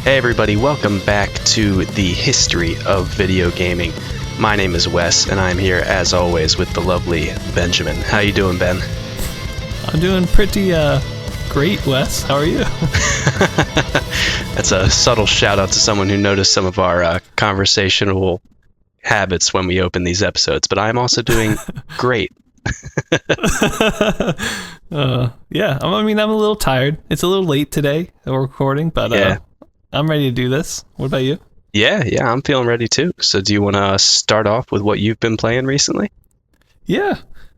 Hey everybody, welcome back to the history of video gaming. My name is Wes, and I'm here as always with the lovely Benjamin. How you doing, Ben? I'm doing pretty great, Wes. How are you? That's a subtle shout out to someone who noticed some of our conversational habits when we open these episodes, but I'm also doing great. Yeah, I'm a little tired. It's a little late today that we're recording, but I'm ready to do this. What about you? Yeah, I'm feeling ready too. So do you want to start off with what you've been playing recently? Yeah,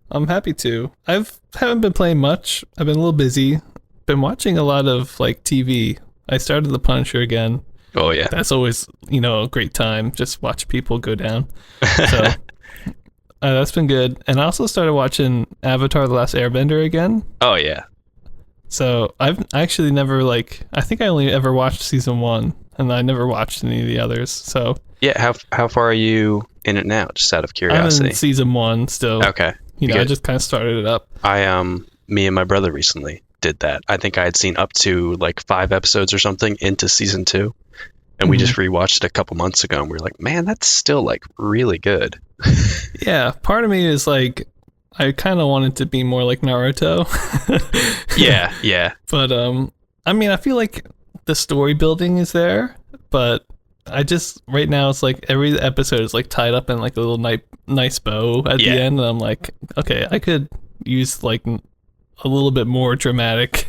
I'm happy to. Haven't been playing much. I've been a little busy. Been watching a lot of TV. I started The Punisher again. Oh yeah. That's always, a great time. Just watch people go down. So that's been good. And I also started watching Avatar: The Last Airbender again. Oh yeah. So I've actually never I think I only ever watched season 1, and I never watched any of the others. So yeah, how far are you in it now? Just out of curiosity. I'm in season 1 still. Okay. I just kind of started it up. Me and my brother recently did that. I think I had seen up to 5 episodes or something into season 2, and we just rewatched it a couple months ago, and we were like, man, that's still really good. Yeah, part of me is I kind of want it to be more like Naruto. Yeah. But I feel like the story building is there, but I just right now it's every episode is tied up in a little nice bow at the end, and I'm like, okay, I could use a little bit more dramatic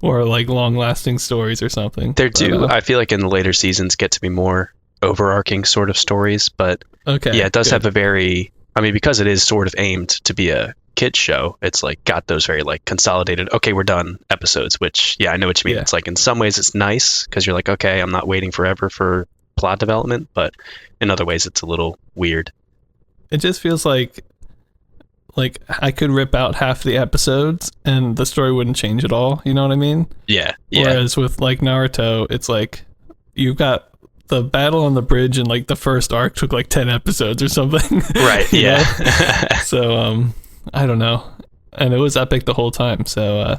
or long lasting stories or something. There do. I feel like in the later seasons get to be more overarching sort of stories, but it does have a very, because it is sort of aimed to be a kid's show, it's got those very consolidated, okay, we're done episodes, which I know what you mean. It's in some ways it's nice because you're okay, I'm not waiting forever for plot development, but in other ways it's a little weird. It just feels like I could rip out half the episodes and the story wouldn't change at all, you know what I mean? Yeah. Whereas with Naruto, it's you've got the battle on the bridge and the first arc took 10 episodes or something. Right, yeah. So I don't know, and it was epic the whole time. So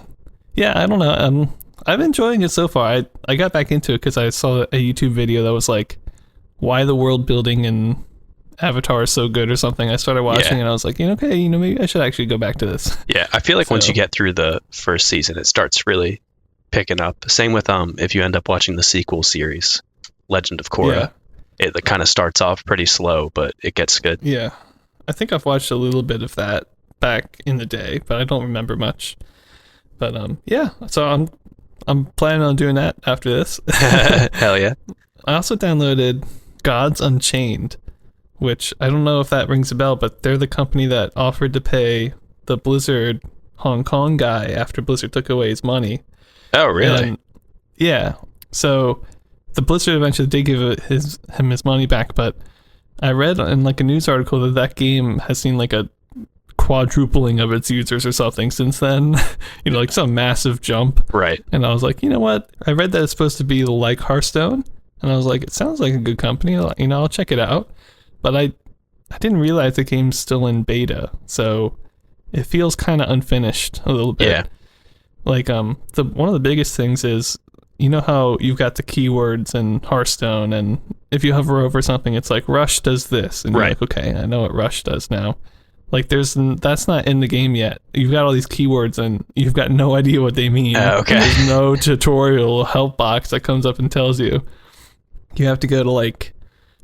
I don't know, I'm enjoying it so far. I got back into it because I saw a YouTube video that was why the world building in Avatar is so good or something. I started watching and I was okay, maybe I should actually go back to this. Yeah, I feel once you get through the first season, it starts really picking up. Same with if you end up watching the sequel series, Legend of Korra. Yeah. It kind of starts off pretty slow, but it gets good. Yeah, I think I've watched a little bit of that back in the day, but I don't remember much. But so I'm planning on doing that after this. Hell yeah. I also downloaded Gods Unchained, which I don't know if that rings a bell, but they're the company that offered to pay the Blizzard Hong Kong guy after Blizzard took away his money. Oh, really? And, so the Blizzard eventually did give him his money back, but I read in a news article that game has seen a quadrupling of its users or something since then. Some massive jump. Right. And I was you know what? I read that it's supposed to be like Hearthstone, and I was it sounds like a good company. I'll check it out. But I didn't realize the game's still in beta, so it feels kind of unfinished a little bit. Yeah. One of the biggest things is, how you've got the keywords in Hearthstone, and if you hover over something, it's Rush does this, and you're okay, I know what Rush does now. That's not in the game yet. You've got all these keywords, and you've got no idea what they mean. Okay. There's no tutorial help box that comes up and tells you. You have to go to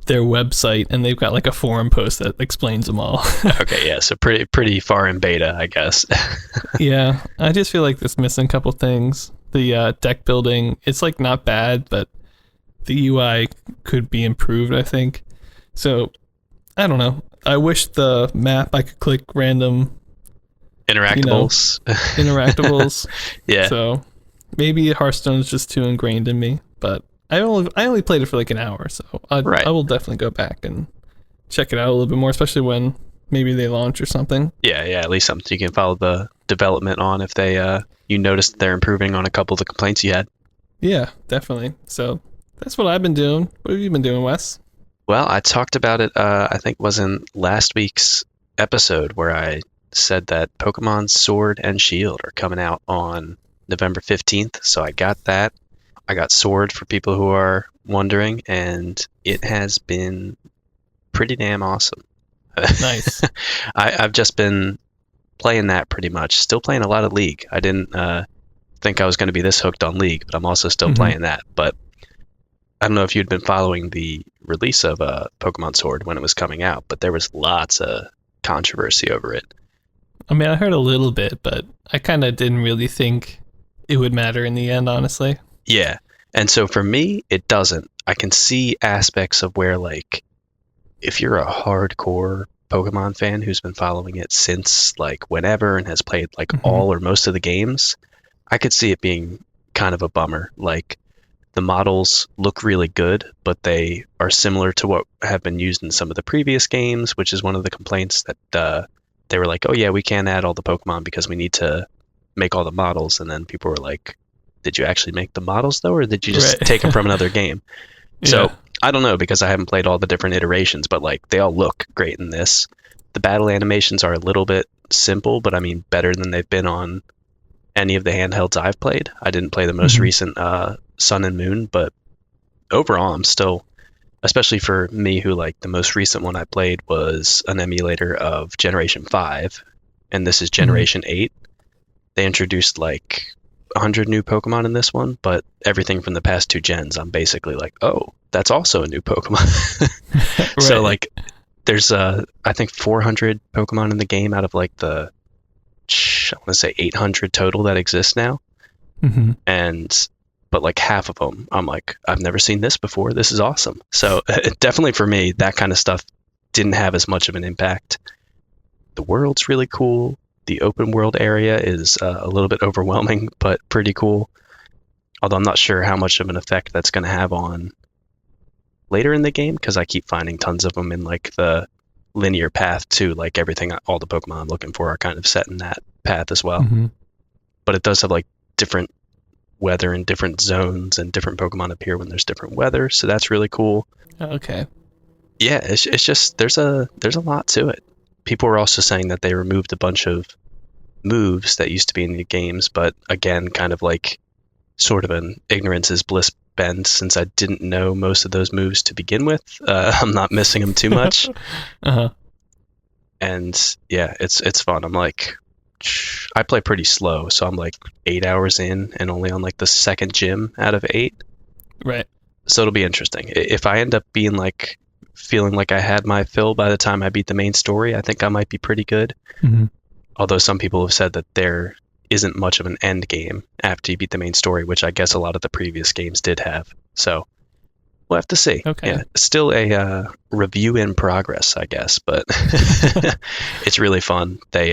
their website, and they've got a forum post that explains them all. Okay, yeah, so pretty far in beta, I guess. Yeah, I just feel it's missing a couple things. The deck building, it's not bad, but the UI could be improved, I think. So I don't know. I wish the map I could click random interactables. Interactables. Yeah. So maybe Hearthstone is just too ingrained in me, but I only played it for an hour, so I will definitely go back and check it out a little bit more, especially when maybe they launch or something. Yeah, at least something you can follow the development on if they you notice they're improving on a couple of the complaints you had. Yeah, definitely. So that's what I've been doing. What have you been doing, Wes? Well, I talked about it, I think it was in last week's episode where I said that Pokemon Sword and Shield are coming out on November 15th, so I got that. I got Sword for people who are wondering, and it has been pretty damn awesome. Nice. I've just been playing that pretty much. Still playing a lot of League. I didn't think I was going to be this hooked on League, but I'm also still playing that. But I don't know if you'd been following the release of Pokemon Sword when it was coming out, but there was lots of controversy over it. I mean, I heard a little bit, but I kind of didn't really think it would matter in the end, honestly. Yeah. And so for me, it doesn't. I can see aspects of where, like, if you're a hardcore Pokemon fan who's been following it since, like, whenever and has played, like, all or most of the games, I could see it being kind of a bummer. Like, the models look really good, but they are similar to what have been used in some of the previous games, which is one of the complaints that they were like, oh yeah, we can't add all the Pokemon because we need to make all the models. And then people were like, did you actually make the models though, or did you just take them from another game? Yeah. So I don't know, because I haven't played all the different iterations, but like they all look great in this. The battle animations are a little bit simple, but I mean better than they've been on any of the handhelds I've played. I didn't play the most recent Sun and Moon, but overall I'm still, especially for me who, like, the most recent one I played was an emulator of Generation 5, and this is Generation 8. They introduced like 100 new Pokemon in this one, but everything from the past 2 gens, I'm basically like, oh, that's also a new Pokemon. So like there's I think 400 Pokemon in the game out of like the, I want to say 800 total that exist now. But like half of them, I'm like, I've never seen this before. This is awesome. So definitely for me, that kind of stuff didn't have as much of an impact. The world's really cool. The open world area is a little bit overwhelming, but pretty cool. Although I'm not sure how much of an effect that's going to have on later in the game, because I keep finding tons of them in like the linear path too. Like everything, all the Pokemon I'm looking for are kind of set in that path as well. But it does have like different weather in different zones, and different Pokemon appear when there's different weather, so that's really cool. Okay. Yeah, it's just there's a lot to it. People were also saying that they removed a bunch of moves that used to be in the games, but again, kind of like sort of an ignorance is bliss bend, since I didn't know most of those moves to begin with. I'm not missing them too much. And yeah, it's fun. I'm like, I play pretty slow, so I'm like 8 hours in and only on like the second gym out of 8. Right. So it'll be interesting. If I end up being like feeling like I had my fill by the time I beat the main story, I think I might be pretty good. Although some people have said that there isn't much of an end game after you beat the main story, which I guess a lot of the previous games did have. So we'll have to see. Okay. Yeah, still a review in progress, I guess, but it's really fun. They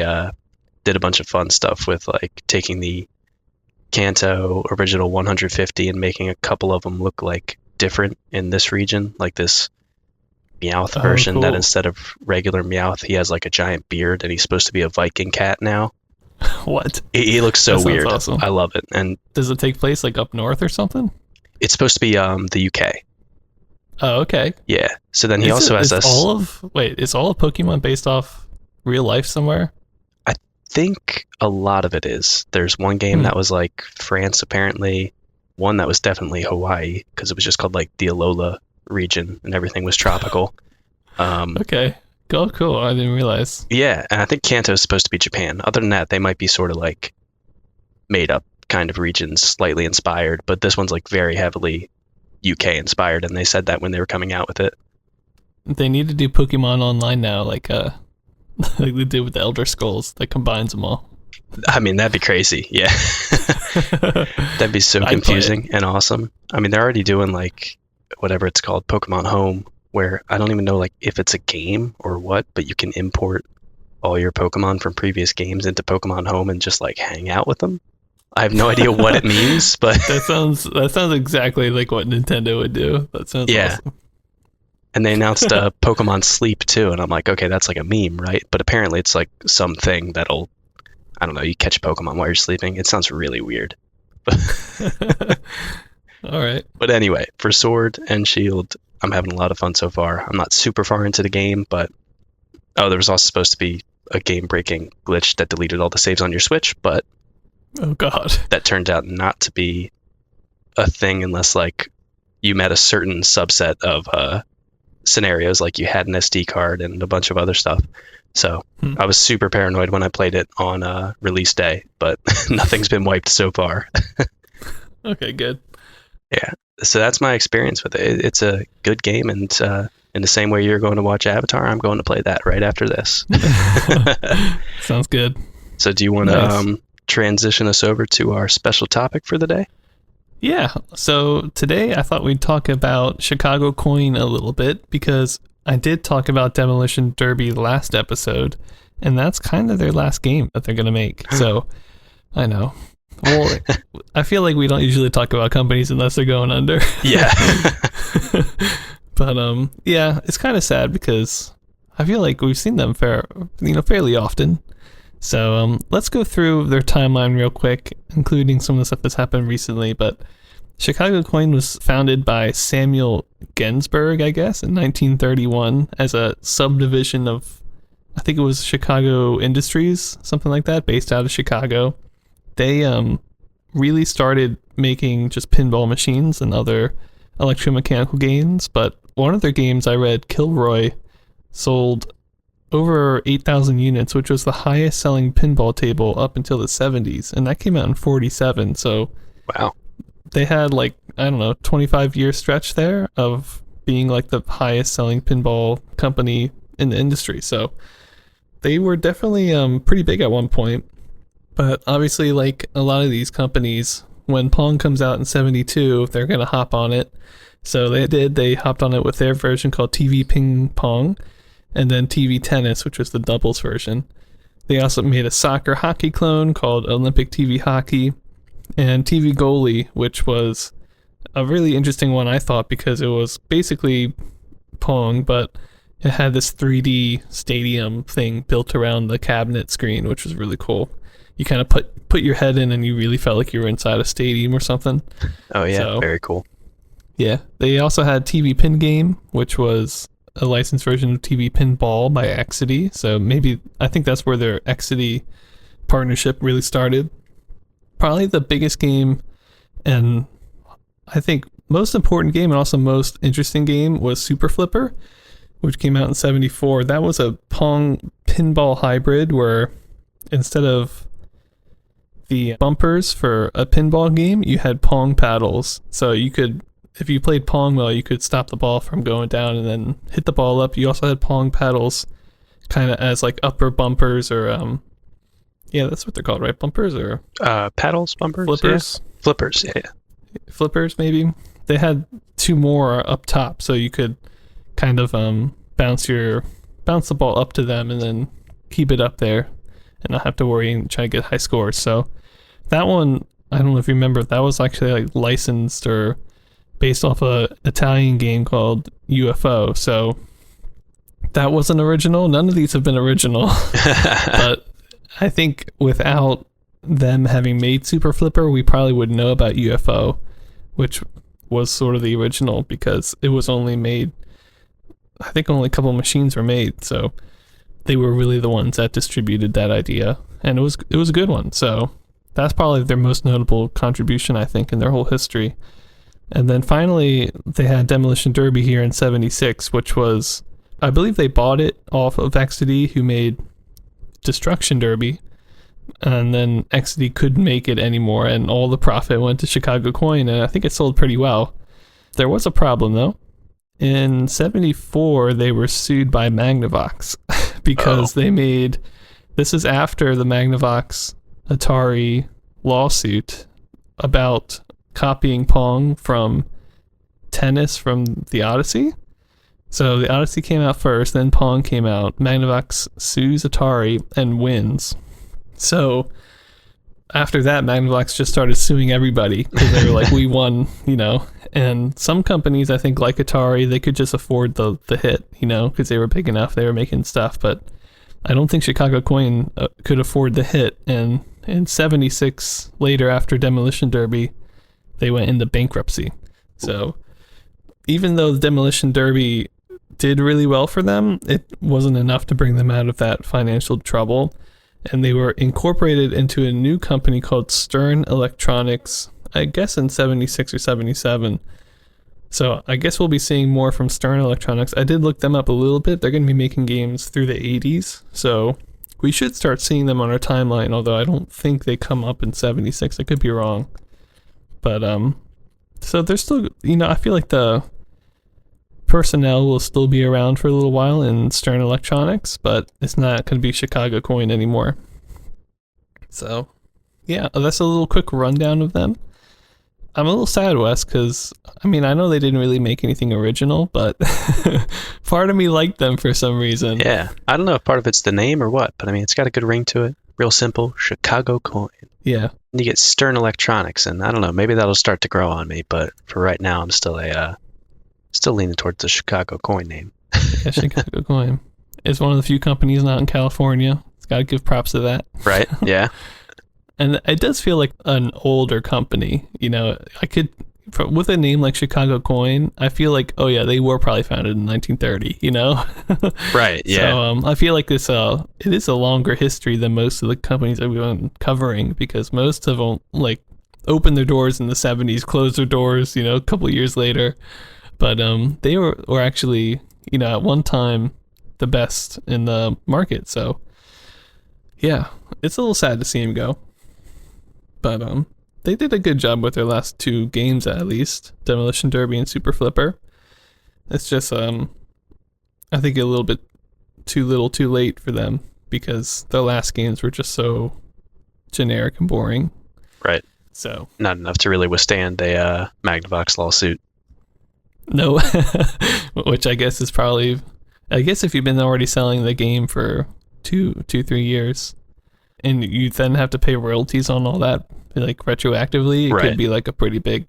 did a bunch of fun stuff with like taking the Kanto original 150 and making a couple of them look like different in this region, like this Meowth version that instead of regular Meowth, he has like a giant beard and he's supposed to be a Viking cat now. What? He looks so weird. Awesome. I love it. And does it take place like up north or something? It's supposed to be the UK. Oh, okay. Yeah. So then he also has this. Is all of Pokemon based off real life somewhere? I think a lot of it is. There's one game that was like France, apparently. One that was definitely Hawaii, because it was just called like the Alola region and everything was tropical. Okay. Cool. I didn't realize. Yeah, and I think Kanto is supposed to be Japan. Other than that, they might be sort of like made up kind of regions, slightly inspired, but this one's like very heavily UK inspired, and they said that when they were coming out with it. They need to do Pokemon Online now, like like they did with the Elder Scrolls, that combines them all. I mean, that'd be crazy. Yeah. That'd be so confusing and awesome. I mean, they're already doing like whatever it's called, Pokemon Home, where I don't even know like if it's a game or what, but you can import all your Pokemon from previous games into Pokemon Home and just like hang out with them. I have no idea what it means, but that sounds exactly like what Nintendo would do. That sounds awesome. And they announced Pokemon Sleep too, and I'm like, okay, that's like a meme, right? But apparently it's like something that'll, I don't know, you catch Pokemon while you're sleeping. It sounds really weird. All right. But anyway, for Sword and Shield, I'm having a lot of fun so far. I'm not super far into the game, but there was also supposed to be a game-breaking glitch that deleted all the saves on your Switch, but oh god, that turned out not to be a thing unless like you met a certain subset of scenarios, like you had an SD card and a bunch of other stuff. So I was super paranoid when I played it on release day, but nothing's been wiped so far. Okay, good. Yeah, so that's my experience with it. It's a good game, and in the same way you're going to watch Avatar, I'm going to play that right after this. Sounds good. So do you want to transition us over to our special topic for the day? Yeah, so today I thought we'd talk about Chicago Coin a little bit, because I did talk about Demolition Derby last episode, and that's kind of their last game that they're going to make. So, I know. Well, I feel like we don't usually talk about companies unless they're going under. Yeah. But, yeah, it's kind of sad because I feel like we've seen them fairly often. So, let's go through their timeline real quick, including some of the stuff that's happened recently. But Chicago Coin was founded by Samuel Ginsberg, I guess, in 1931 as a subdivision of, I think it was Chicago Industries, something like that, based out of Chicago. They really started making just pinball machines and other electromechanical games, but one of their games I read, Kilroy, sold over 8,000 units, which was the highest selling pinball table up until the 70s, and that came out in 47, so wow. They had 25-year stretch there of being like the highest selling pinball company in the industry. So they were definitely pretty big at one point. But obviously, like a lot of these companies, when Pong comes out in 72, they're going to hop on it. So they did. They hopped on it with their version called TV Ping Pong, and then TV Tennis, which was the doubles version. They also made a soccer hockey clone called Olympic TV Hockey, and TV Goalie, which was a really interesting one, I thought, because it was basically Pong, but it had this 3D stadium thing built around the cabinet screen, which was really cool. You kind of put your head in and you really felt like you were inside a stadium or something. Oh, yeah, very cool. Yeah. They also had TV Pin Game, which was a licensed version of TV Pinball by Exidy. So I think that's where their Exidy partnership really started. Probably the biggest game, and I think most important game and also most interesting game, was Super Flipper, which came out in 74. That was a Pong pinball hybrid where instead of the bumpers for a pinball game, you had Pong paddles. So you could, if you played Pong well, you could stop the ball from going down and then hit the ball up. You also had Pong paddles kind of as like upper bumpers, or yeah, that's what they're called, right? Bumpers or paddles, bumpers, flippers, yeah. Flippers, yeah. Flippers, maybe. They had two more up top, so you could kind of bounce the ball up to them and then keep it up there, and not have to worry and try to get high scores. So that one, I don't know if you remember, that was actually like licensed or based off a Italian game called UFO. So that wasn't original. None of these have been original, but I think without them having made Super Flipper, we probably would know about UFO, which was sort of the original because it was only made, I think only a couple of machines were made, so they were really the ones that distributed that idea, and it was a good one. So that's probably their most notable contribution, I think, in their whole history. And then finally, they had Demolition Derby here in 76, which was, I believe they bought it off of Exidy, who made Destruction Derby, and then Exidy couldn't make it anymore, and all the profit went to Chicago Coin, and I think it sold pretty well. There was a problem, though. In 74, they were sued by Magnavox because they made, this is after the Magnavox Atari lawsuit about copying Pong from Tennis from the Odyssey. So the Odyssey came out first, then Pong came out. Magnavox sues Atari and wins. So after that, Magnavox just started suing everybody because they were like, we won, And some companies, I think, like Atari, they could just afford the hit, because they were big enough, they were making stuff. But I don't think Chicago Coin could afford the hit. And in 76, later after Demolition Derby, they went into bankruptcy. So even though the Demolition Derby did really well for them, it wasn't enough to bring them out of that financial trouble. And they were incorporated into a new company called Stern Electronics I guess in 76 or 77. So I guess we'll be seeing more from Stern Electronics. I did look them up a little bit. They're going to be making games through the 80s. So we should start seeing them on our timeline, although I don't think they come up in 76. I could be wrong. But, so they're still, I feel like the personnel will still be around for a little while in Stern Electronics, but it's not going to be Chicago Coin anymore. So, yeah, that's a little quick rundown of them. I'm a little sad, Wes, because, I know they didn't really make anything original, but part of me liked them for some reason. Yeah, I don't know if part of it's the name or what, but it's got a good ring to it. Real simple, Chicago Coin. Yeah. And you get Stern Electronics, and I don't know, maybe that'll start to grow on me, but for right now, I'm still leaning towards the Chicago Coin name. Yeah, Chicago Coin. It's one of the few companies not in California. It's got to give props to that. Right, yeah. And it does feel like an older company. With a name like Chicago Coin, I feel like, oh yeah, they were probably founded in 1930, Right, yeah. So I feel like this, it is a longer history than most of the companies that we've been covering, because most of them, opened their doors in the 70s, closed their doors, a couple of years later. But they were actually, at one time, the best in the market. So, yeah, it's a little sad to see them go. But they did a good job with their last two games, at least. Demolition Derby and Super Flipper. It's just, I think a little bit too little too late for them, because their last games were just so generic and boring. Right. So not enough to really withstand a Magnavox lawsuit. No. Which I guess is probably... I guess if you've been already selling the game for 3 years, and you then have to pay royalties on all that, retroactively, it could be a pretty big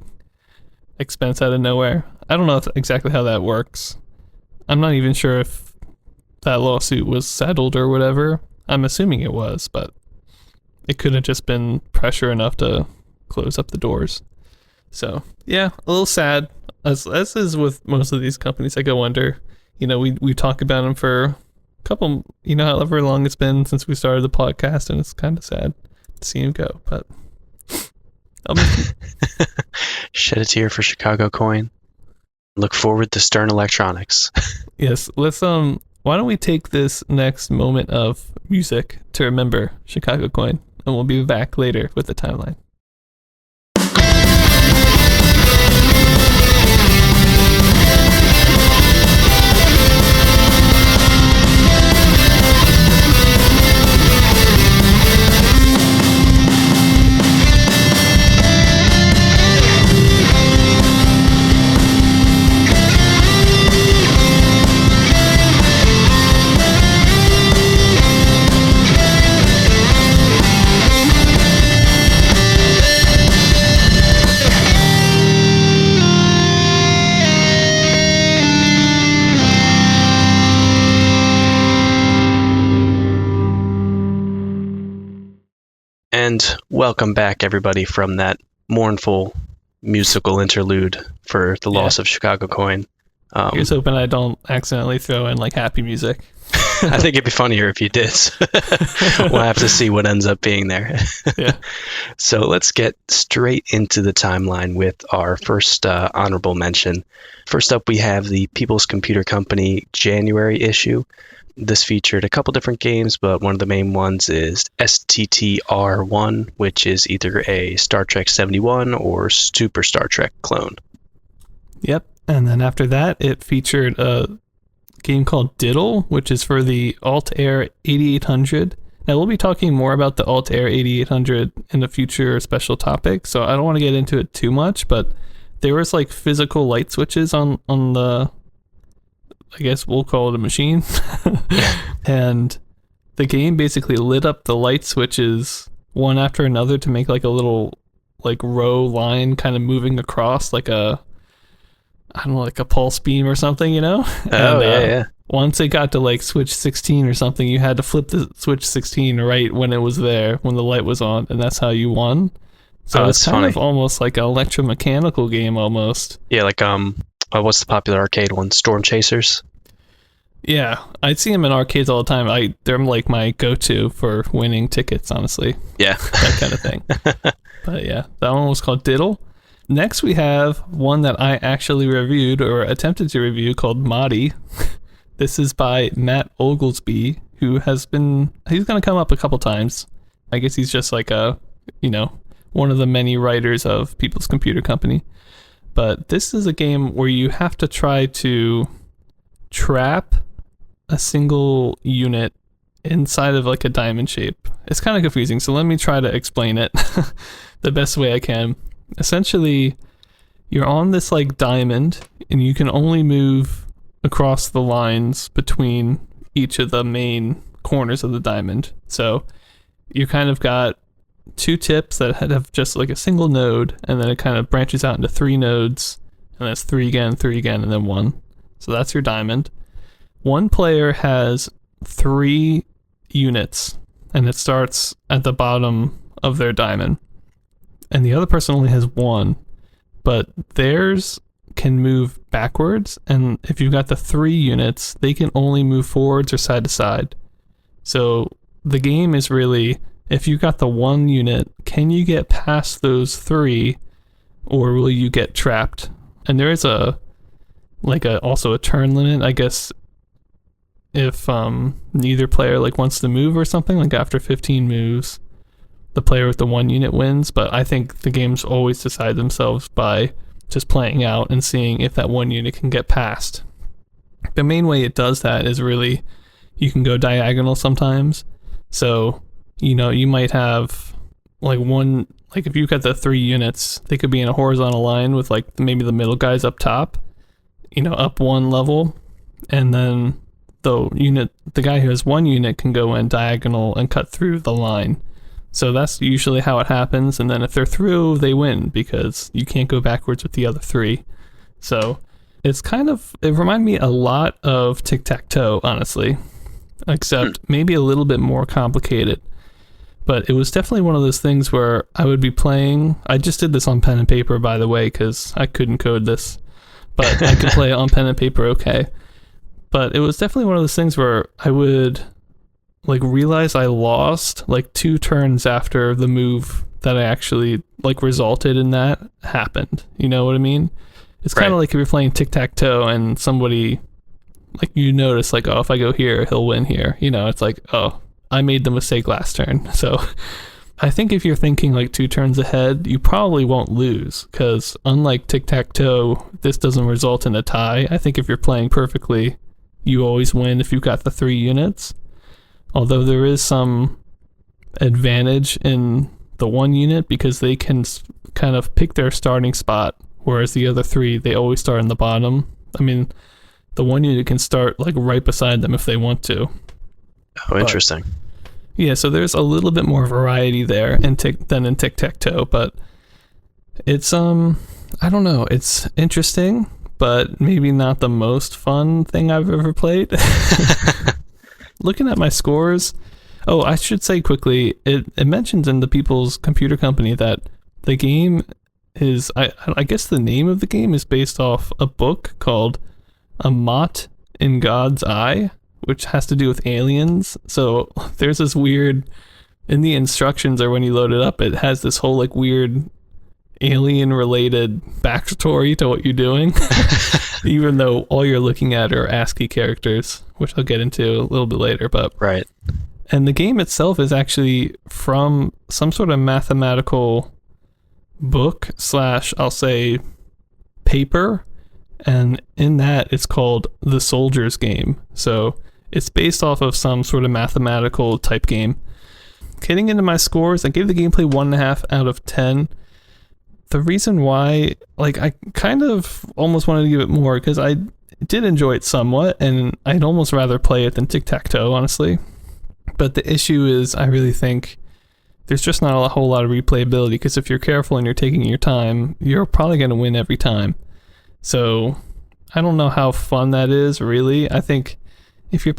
expense out of nowhere. I don't know exactly how that works. I'm not even sure if that lawsuit was settled or whatever. I'm assuming it was, but it could have just been pressure enough to close up the doors. So, yeah, a little sad. As is with most of these companies, I wonder, we talk about them for a couple, however long it's been since we started the podcast, and it's kind of sad to see them go, but shed a tear for Chicago Coin. Look forward to Stern Electronics. Yes, let's, why don't we take this next moment of music to remember Chicago Coin, and we'll be back later with the timeline. And welcome back, everybody, from that mournful musical interlude for the loss of Chicago Coin. Here's hoping I don't accidentally throw in happy music. I think it'd be funnier if you did. We'll have to see what ends up being there. Yeah. So let's get straight into the timeline with our first honorable mention. First up, we have the People's Computer Company January issue. This featured a couple different games, but one of the main ones is STTR1, which is either a Star Trek 71 or Super Star Trek clone. Yep. And then after that, it featured a game called Diddle, which is for the Altair 8800. Now, we'll be talking more about the Altair 8800 in a future special topic, so I don't want to get into it too much, but there was physical light switches on the... I guess we'll call it a machine. And the game basically lit up the light switches one after another to make a little row line kind of moving across a pulse beam or something, Oh, and, yeah. Once it got to switch 16 or something, you had to flip the switch 16 right when it was there, when the light was on, and that's how you won. So it's kind of almost like an electromechanical game almost. Yeah, what's the popular arcade one? Storm Chasers? Yeah, I'd see them in arcades all the time. They're my go-to for winning tickets, honestly. Yeah. That kind of thing. But yeah, that one was called Diddle. Next, we have one that I actually reviewed or attempted to review called Motie. This is by Matt Oglesby, who he's going to come up a couple times. I guess he's just like one of the many writers of People's Computer Company. But this is a game where you have to try to trap a single unit inside of like a diamond shape. It's kind of confusing, so let me try to explain it the best way I can. Essentially, you're on this like diamond, and you can only move across the lines between each of the main corners of the diamond. So you kind of got two tips that have just like a single node, and then it kind of branches out into 3 nodes, and that's 3 again, and then 1. So that's your diamond. One player has 3 units, and it starts at the bottom of their diamond. And the other person only has 1, but theirs can move backwards, and if you've got the 3 units, they can only move forwards or side to side. So the game is really, if you got the 1 unit, can you get past those 3, or will you get trapped? And there is also a turn limit, I guess. If neither player wants to move or something, like after 15 moves, the player with the 1 unit wins. But I think the games always decide themselves by just playing out and seeing if that 1 unit can get past. The main way it does that is really, you can go diagonal sometimes. So, you might have if you've got the 3 units, they could be in a horizontal line with maybe the middle guys up top, up 1 level, and then the guy who has 1 unit can go in diagonal and cut through the line. So that's usually how it happens, and then if they're through, they win, because you can't go backwards with the other 3. So it reminded me a lot of tic-tac-toe, honestly, except maybe a little bit more complicated. But it was definitely one of those things where I would be playing. I just did this on pen and paper, by the way, because I couldn't code this, but I could play it on pen and paper okay. But it was definitely one of those things where I would realize I lost 2 turns after the move that I actually resulted in that happened. You know what I mean? It's kind of like if you're playing tic-tac-toe and somebody you notice oh, if I go here, he'll win here. It's oh, I made the mistake last turn. So I think if you're thinking 2 turns ahead, you probably won't lose, because unlike tic-tac-toe, this doesn't result in a tie. I think if you're playing perfectly, you always win if you've got the 3 units. Although there is some advantage in the 1 unit, because they can kind of pick their starting spot, whereas the other 3, they always start in the bottom. I mean, the 1 unit can start right beside them if they want to. Oh, interesting. Yeah, so there's a little bit more variety there than in tic-tac-toe, but it's I don't know, it's interesting, but maybe not the most fun thing I've ever played. Looking at my scores, I should say quickly, it mentions in the People's Computer Company that the game is, I guess the name of the game is based off a book called A Mott in God's Eye, which has to do with aliens. So there's this weird, in the instructions or when you load it up, it has this whole weird alien-related backstory to what you're doing, even though all you're looking at are ASCII characters, which I'll get into a little bit later. But right. And the game itself is actually from some sort of mathematical book / I'll say paper, and in that it's called The Soldier's Game. So it's based off of some sort of mathematical type game. Getting into my scores, I gave the gameplay 1.5 out of 10. The reason why, I kind of almost wanted to give it more, because I did enjoy it somewhat, and I'd almost rather play it than tic-tac-toe, honestly. But the issue is, I really think there's just not a whole lot of replayability, because if you're careful and you're taking your time, you're probably going to win every time. So I don't know how fun that is, really. I think if you're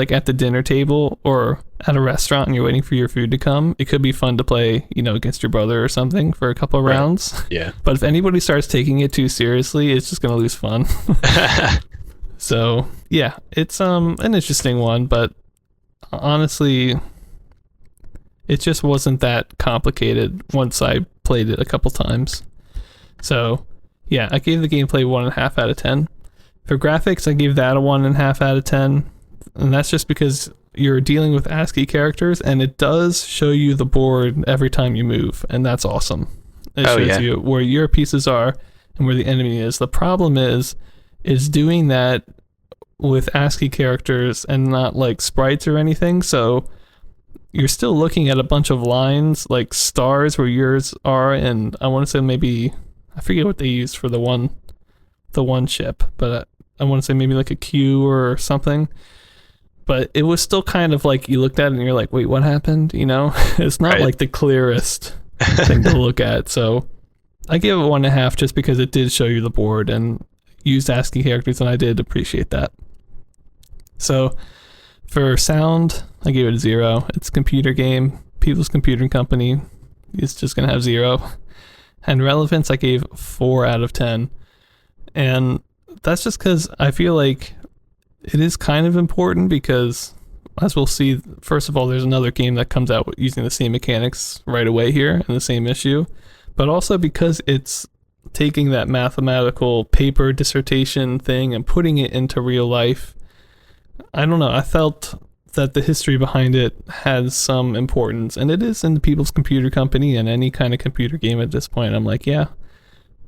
at the dinner table or at a restaurant and you're waiting for your food to come, it could be fun to play, against your brother or something for a couple of rounds. Yeah. But if anybody starts taking it too seriously, it's just going to lose fun. So yeah, it's an interesting one, but honestly, It just wasn't that complicated once I played it a couple times. So, yeah, I gave the gameplay 1.5 out of 10. For graphics, I gave that a 1.5 out of 10. And that's just because you're dealing with ASCII characters, and it does show you the board every time you move, and that's awesome. It shows you where your pieces are and where the enemy is. The problem is doing that with ASCII characters and not like sprites or anything, so you're still looking at a bunch of lines, like stars where yours are, and I want to say maybe, I forget what they used for the one ship, but I want to say maybe like a Q or something. But it was still kind of like you looked at it and you're like, wait, what happened? You know, it's not like the clearest thing to look at. So I give it 1.5 just because it did show you the board and used ASCII characters, and I did appreciate that. So for sound, I gave it a 0. It's a computer game, People's Computing Company. It's just going to have 0. And relevance, I gave 4 out of 10. And that's just because I feel like it is kind of important because, as we'll see, first of all, there's another game that comes out using the same mechanics right away here in the same issue, but also because it's taking that mathematical paper dissertation thing and putting it into real life. I don't know, I felt that the history behind it has some importance, and it is in the People's Computer Company and any kind of computer game at this point. I'm like, yeah,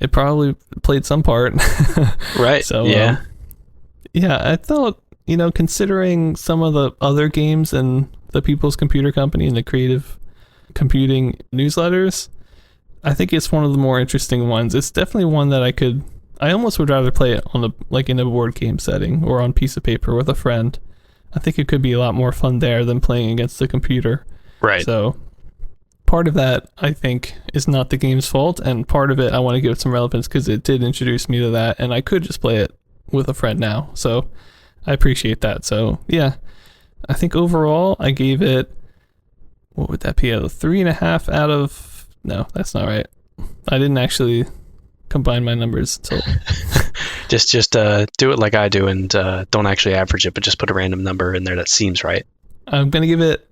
it probably played some part. Right. So, yeah. Yeah, I thought, you know, considering some of the other games in the People's Computer Company and the creative computing newsletters, I think it's one of the more interesting ones. It's definitely one that I almost would rather play it on in a board game setting or on piece of paper with a friend. I think it could be a lot more fun there than playing against the computer. Right. So part of that, I think, is not the game's fault, and part of it I want to give it some relevance because it did introduce me to that, and I could just play it with a friend now. So I appreciate that. So yeah, I think overall I gave it, what would that be, a 3.5 out of, no, that's not right. I didn't actually combine my numbers until just do it like I do and don't actually average it, but just put a random number in there that seems right. I'm gonna give it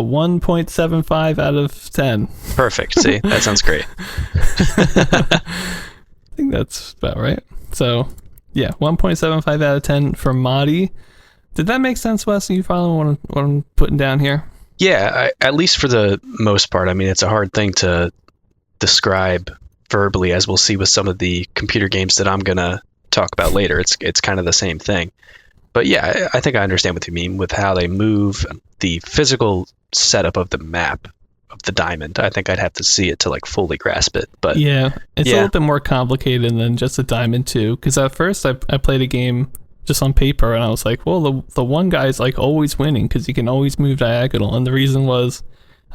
a 1.75 out of 10. Perfect. See, that sounds great. I think that's about right. So yeah, 1.75 out of 10 for Motie. Did that make sense, Wes? Are you following what I'm putting down here? Yeah, at least for the most part. I mean, it's a hard thing to describe verbally, as we'll see with some of the computer games that I'm going to talk about later. It's kind of the same thing. But yeah, I think I understand what you mean with how they move, the physical setup of the map of the diamond. I think I'd have to see it to like fully grasp it. But yeah, it's a little bit more complicated than just a diamond too. Because at first I played a game just on paper and I was like, well, the one guy's like always winning because he can always move diagonal. And the reason was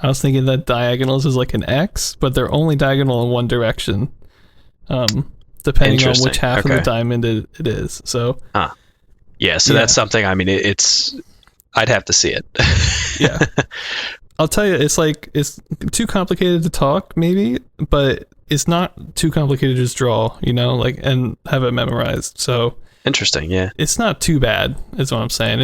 I was thinking that diagonals is like an X, but they're only diagonal in one direction, depending on which half of the diamond it is. So yeah, so that's something. I mean, I'd have to see it. Yeah. I'll tell you, it's too complicated to talk, maybe, but it's not too complicated to just draw, you know, like, and have it memorized. So interesting, yeah. It's not too bad, is what I'm saying.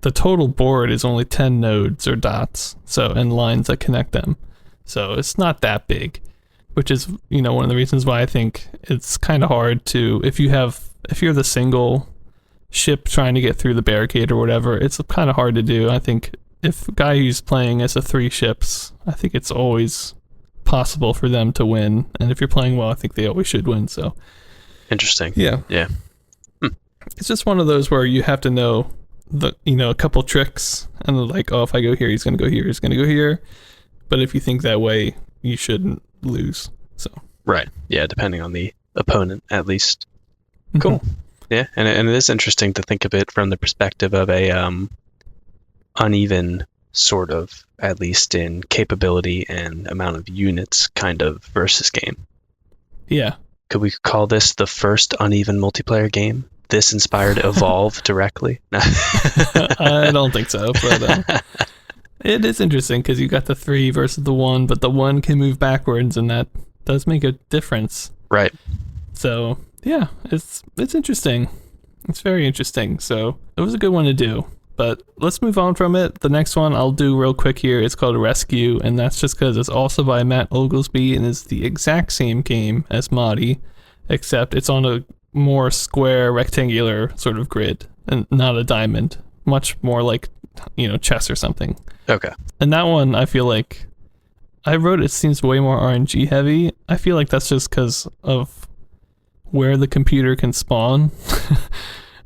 The total board is only 10 nodes or dots, so, and lines that connect them. So it's not that big, which is, you know, one of the reasons why I think it's kind of hard to, if you're the single ship trying to get through the barricade or whatever, it's kind of hard to do. I think if a guy who's playing as a 3 ships, I think it's always possible for them to win. And if you're playing well, I think they always should win. So interesting. Yeah. Yeah. It's just one of those where you have to know a couple tricks and like, oh, if I go here, he's going to go here, he's going to go here. But if you think that way, you shouldn't lose. So right. Yeah. Depending on the opponent, at least. Cool. Yeah. And it is interesting to think of it from the perspective of a, uneven sort of, at least in capability and amount of units kind of versus game. Yeah. Could we call this the first uneven multiplayer game? This inspired Evolve directly? I don't think so, but it is interesting because you got the 3 versus the 1, but the 1 can move backwards and that does make a difference. Right. So yeah, it's interesting. It's very interesting. So it was a good one to do. But let's move on from it. The next one I'll do real quick here. It's called Rescue, and that's just because it's also by Matt Oglesby and is the exact same game as Motie, except it's on a more square, rectangular sort of grid and not a diamond. Much more like, chess or something. Okay. And that one, I feel like I wrote it seems way more RNG heavy. I feel like that's just because of where the computer can spawn.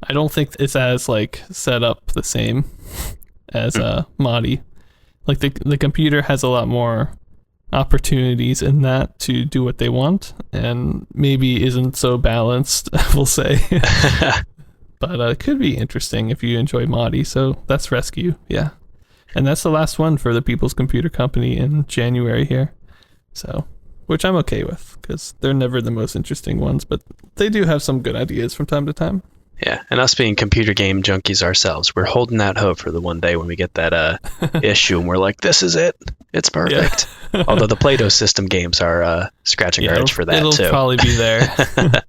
I don't think it's as set up the same as Motie. Like the computer has a lot more opportunities in that to do what they want, and maybe isn't so balanced, we'll say. But it could be interesting if you enjoy Motie. So that's Rescue, yeah. And that's the last one for the People's Computer Company in January here. So, which I'm okay with, because they're never the most interesting ones, but they do have some good ideas from time to time. Yeah, and us being computer game junkies ourselves, we're holding out hope for the one day when we get that issue and we're like, this is it. It's perfect. Yeah. Although the Play-Doh system games are scratching our itch for that, it'll too. It'll probably be there.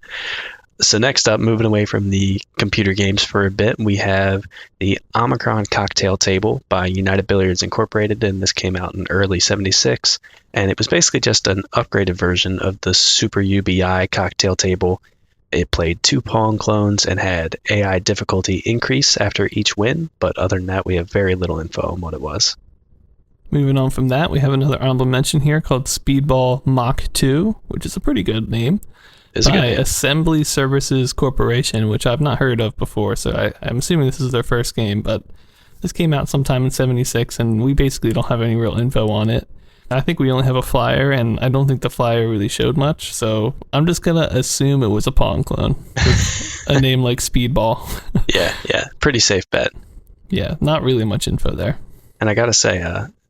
So next up, moving away from the computer games for a bit, we have the Omicron Cocktail Table by United Billiards Incorporated, and this came out in early 76. And it was basically just an upgraded version of the Super UBI cocktail table. It played 2 Pong clones and had AI difficulty increase after each win, but other than that, we have very little info on what it was. Moving on from that, we have another honorable mention here called Speedball Mach 2, which is a pretty good name, by SCELBI Services Corporation, which I've not heard of before, so I'm assuming this is their first game, but this came out sometime in 76, and we basically don't have any real info on it. I think we only have a flyer, and I don't think the flyer really showed much, so I'm just going to assume it was a Pong clone with a name like Speedball. Yeah, pretty safe bet. Yeah, not really much info there. And I got to say,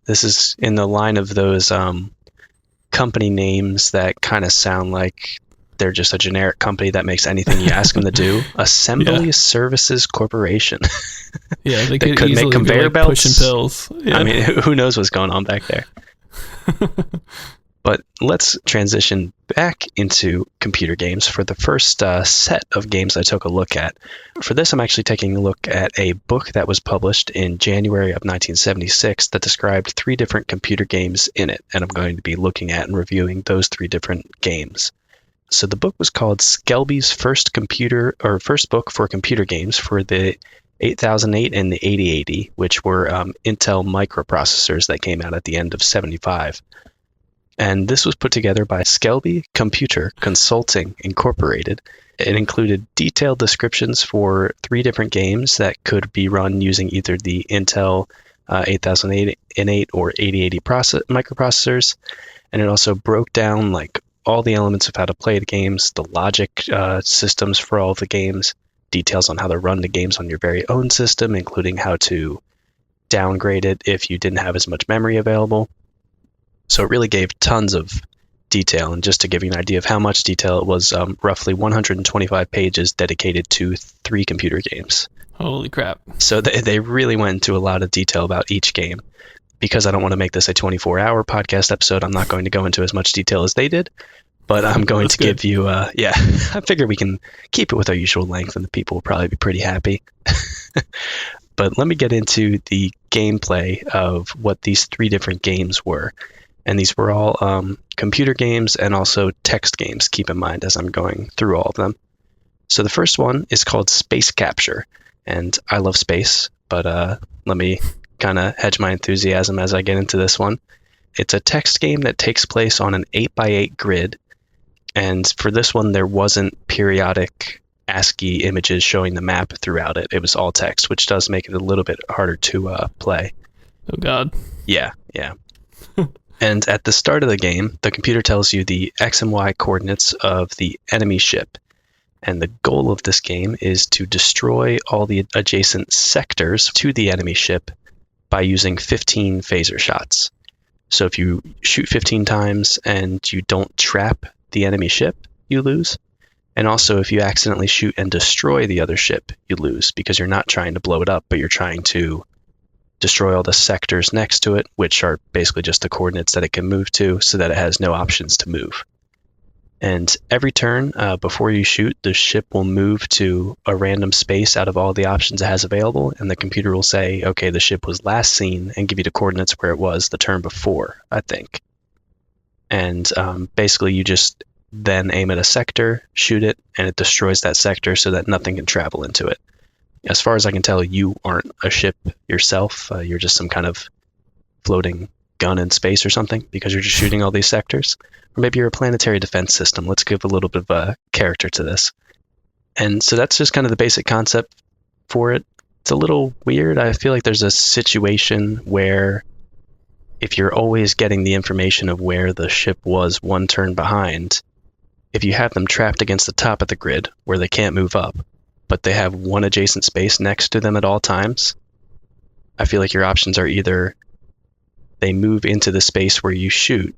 this is in the line of those company names that kind of sound like they're just a generic company that makes anything you ask them to do. SCELBI Services Corporation. Yeah, they could make conveyor belts. Pushing pills. Yeah. I mean, who knows what's going on back there? But let's transition back into computer games for the first set of games I took a look at. For this, I'm actually taking a look at a book that was published in January of 1976 that described 3 different computer games in it, and I'm going to be looking at and reviewing those 3 different games. So the book was called SCELBI's first book for computer games for the 8008 and the 8080, which were Intel microprocessors that came out at the end of 75. And this was put together by SCELBI Computer Consulting Incorporated. It included detailed descriptions for 3 different games that could be run using either the Intel 8008 or 8080 microprocessors. And it also broke down all the elements of how to play the games, the logic systems for all of the games, details on how to run the games on your very own system, including how to downgrade it if you didn't have as much memory available. So it really gave tons of detail. And just to give you an idea of how much detail, it was roughly 125 pages dedicated to 3 computer games. Holy crap. So they really went into a lot of detail about each game. Because I don't want to make this a 24-hour podcast episode, I'm not going to go into as much detail as they did. But I'm going to give you, I figure we can keep it with our usual length and the people will probably be pretty happy. But let me get into the gameplay of what these 3 different games were. And these were all computer games and also text games, keep in mind, as I'm going through all of them. So the first one is called Space Capture. And I love space, but let me kind of hedge my enthusiasm as I get into this one. It's a text game that takes place on an 8x8 grid. And for this one, there wasn't periodic ASCII images showing the map throughout it. It was all text, which does make it a little bit harder to play. Oh, God. Yeah. And at the start of the game, the computer tells you the X and Y coordinates of the enemy ship. And the goal of this game is to destroy all the adjacent sectors to the enemy ship by using 15 phaser shots. So if you shoot 15 times and you don't trap the enemy ship, you lose. And also if you accidentally shoot and destroy the other ship, you lose, because you're not trying to blow it up, but you're trying to destroy all the sectors next to it, which are basically just the coordinates that it can move to, so that it has no options to move. And every turn, before you shoot, the ship will move to a random space out of all the options it has available, and the computer will say, okay, the ship was last seen, and give you the coordinates where it was the turn before, I think. And basically you just then aim at a sector, shoot it, and it destroys that sector so that nothing can travel into it. As far as I can tell, you aren't a ship yourself. You're just some kind of floating gun in space or something, because you're just shooting all these sectors. Or maybe you're a planetary defense system. Let's give a little bit of a character to this. And so that's just kind of the basic concept for it. It's a little weird. I feel like there's a situation where if you're always getting the information of where the ship was one turn behind, if you have them trapped against the top of the grid where they can't move up, but they have one adjacent space next to them at all times, I feel like your options are either they move into the space where you shoot,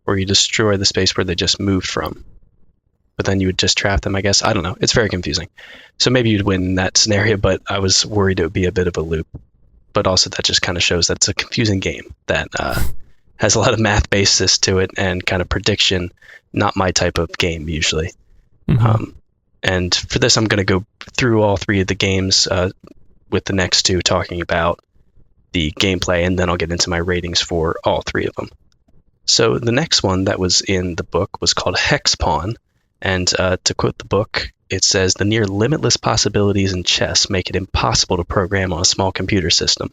or you destroy the space where they just moved from. But then you would just trap them, I guess. I don't know. It's very confusing. So maybe you'd win in that scenario, but I was worried it would be a bit of a loop. But also that just kind of shows that it's a confusing game that has a lot of math basis to it and kind of prediction. Not my type of game usually. Mm-hmm. And for this, I'm going to go through all three of the games with the next two talking about the gameplay, and then I'll get into my ratings for all three of them. So the next one that was in the book was called Hex Pawn. And to quote the book, it says, "The near limitless possibilities in chess make it impossible to program on a small computer system,"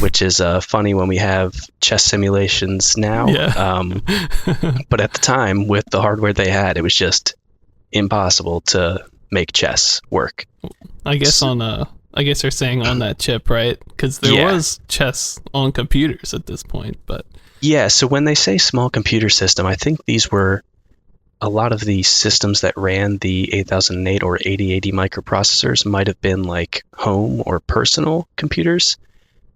which is funny when we have chess simulations now. Yeah. But at the time, with the hardware they had, it was just impossible to make chess work. I guess I guess they're saying on that chip, right? Because there was chess on computers at this point, but yeah. So when they say small computer system, I think these were a lot of the systems that ran the 8008 or 8080 microprocessors might have been like home or personal computers,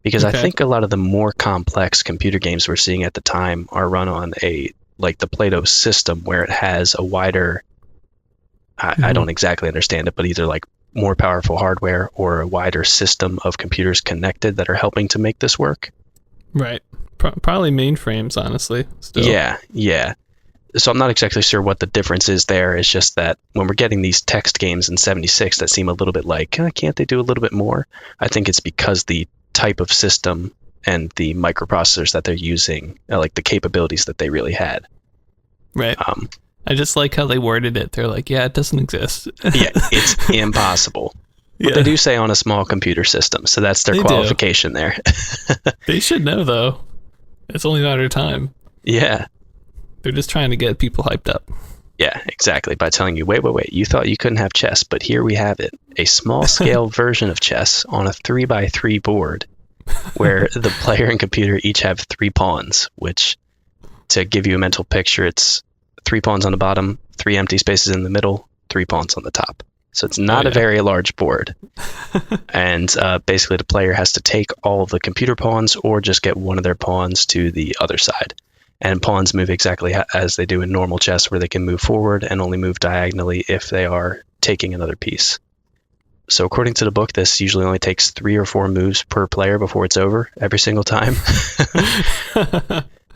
because I think a lot of the more complex computer games we're seeing at the time are run on like the Plato system, where it has a wider, I don't exactly understand it, but either like more powerful hardware or a wider system of computers connected that are helping to make this work. Right. Probably mainframes, honestly. Still. Yeah. So I'm not exactly sure what the difference is there. It's just that when we're getting these text games in 76 that seem a little bit like, can't they do a little bit more? I think it's because the type of system and the microprocessors that they're using, like the capabilities that they really had. Right. I just like how they worded it. They're like, yeah, it doesn't exist. Yeah, it's impossible. But they do say on a small computer system, so that's their qualification there. They should know, though. It's only a matter of time. Yeah. They're just trying to get people hyped up. Yeah, exactly. By telling you, wait, you thought you couldn't have chess, but here we have it. A small-scale version of chess on a 3x3 board where the player and computer each have 3 pawns, which, to give you a mental picture, it's 3 pawns on the bottom, 3 empty spaces in the middle, 3 pawns on the top. So it's not a very large board. And basically the player has to take all of the computer pawns or just get one of their pawns to the other side. And pawns move exactly as they do in normal chess, where they can move forward and only move diagonally if they are taking another piece. So according to the book, this usually only takes 3 or 4 moves per player before it's over every single time.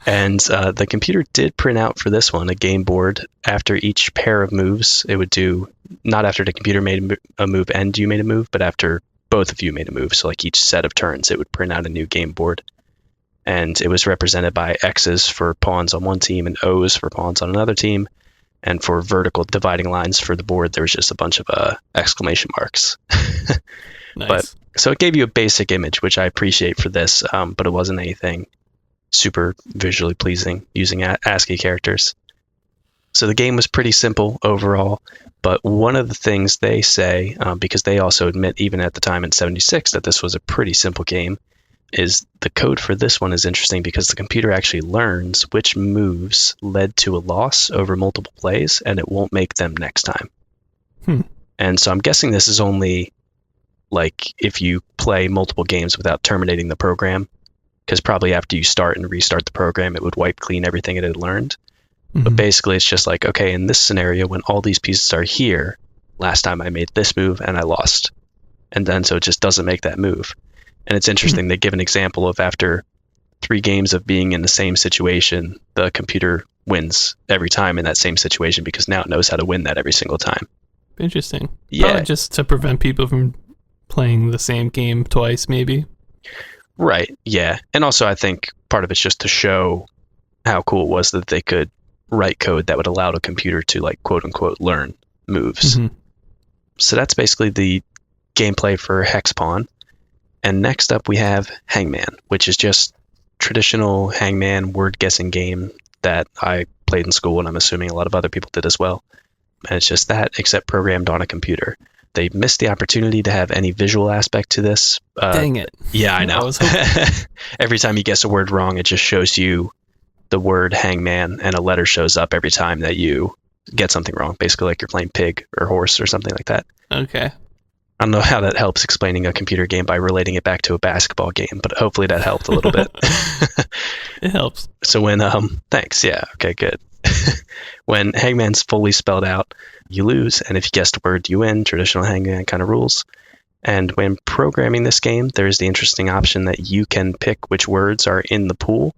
And the computer did print out for this one a game board after each pair of moves. It would do, not after the computer made a move and you made a move, but after both of you made a move. So like each set of turns, it would print out a new game board. And it was represented by X's for pawns on one team and O's for pawns on another team. And for vertical dividing lines for the board, there was just a bunch of exclamation marks. Nice. But so it gave you a basic image, which I appreciate for this, but it wasn't anything super visually pleasing using ASCII characters. So the game was pretty simple overall, but one of the things they say, because they also admit even at the time in 76 that this was a pretty simple game, is the code for this one is interesting because the computer actually learns which moves led to a loss over multiple plays, and it won't make them next time. And so I'm guessing this is only like if you play multiple games without terminating the program, because probably after you start and restart the program, it would wipe clean everything it had learned. But basically it's just like, okay, in this scenario, when all these pieces are here, last time I made this move and I lost. And then so it just doesn't make that move. And it's interesting, they give an example of after 3 games of being in the same situation, the computer wins every time in that same situation because now it knows how to win that every single time. Interesting. Yeah. Probably just to prevent people from playing the same game twice, maybe. Right. Yeah. And also I think part of it's just to show how cool it was that they could write code that would allow the computer to like quote unquote learn moves. Mm-hmm. So that's basically the gameplay for Hex Pawn. And next up we have Hangman, which is just traditional Hangman word guessing game that I played in school, and I'm assuming a lot of other people did as well. And it's just that, except programmed on a computer. They missed the opportunity to have any visual aspect to this. Dang it. Yeah, I know. Every time you guess a word wrong, it just shows you the word hangman, and a letter shows up every time that you get something wrong. Basically like you're playing pig or horse or something like that. Okay. I don't know how that helps explaining a computer game by relating it back to a basketball game, but hopefully that helped a little bit. It helps. So when, thanks. Yeah. Okay, good. When Hangman's fully spelled out, you lose. And if you guess the word, you win. Traditional Hangman kind of rules. And when programming this game, there's the interesting option that you can pick which words are in the pool,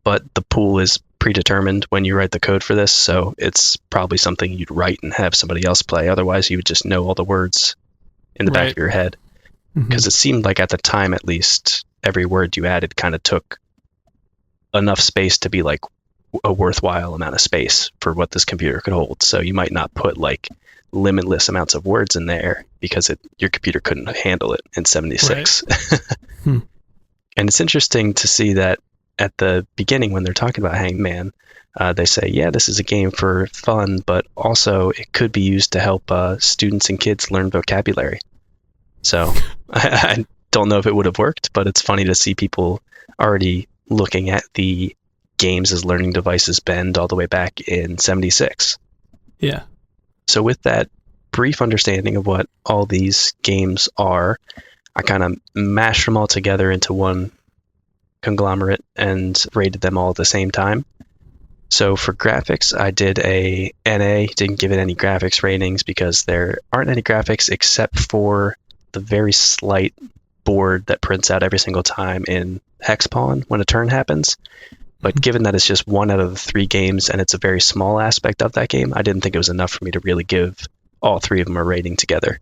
but the pool is predetermined when you write the code for this. So it's probably something you'd write and have somebody else play. Otherwise, you would just know all the words in the back of your head. Because it seemed like at the time, at least, every word you added kind of took enough space to be like a worthwhile amount of space for what this computer could hold. So you might not put like limitless amounts of words in there because your computer couldn't handle it in 76. Right. And it's interesting to see that at the beginning when they're talking about Hangman, they say, yeah, this is a game for fun, but also it could be used to help students and kids learn vocabulary. So I don't know if it would have worked, but it's funny to see people already looking at the games as learning devices bend all the way back in 76. Yeah. So with that brief understanding of what all these games are, I kind of mashed them all together into one conglomerate and rated them all at the same time. So for graphics, I did a NA, didn't give it any graphics ratings because there aren't any graphics except for the very slight board that prints out every single time in Hex Pawn when a turn happens. But given that it's just one out of the 3 games and it's a very small aspect of that game, I didn't think it was enough for me to really give all 3 of them a rating together.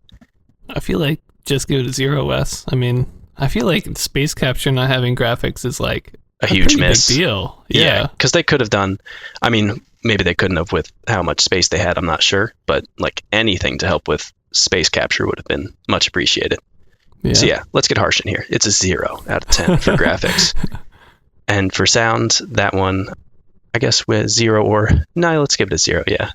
I feel like just give it a 0, Wes. I mean, I feel like space capture not having graphics is like a huge miss. Big deal. Yeah, because they could have done, I mean, maybe they couldn't have with how much space they had, I'm not sure, but like anything to help with space capture would have been much appreciated. Yeah. So yeah, let's get harsh in here. It's a 0 out of 10 for graphics. And for sound, that one, I guess with 0 or... No, let's give it a 0, yeah.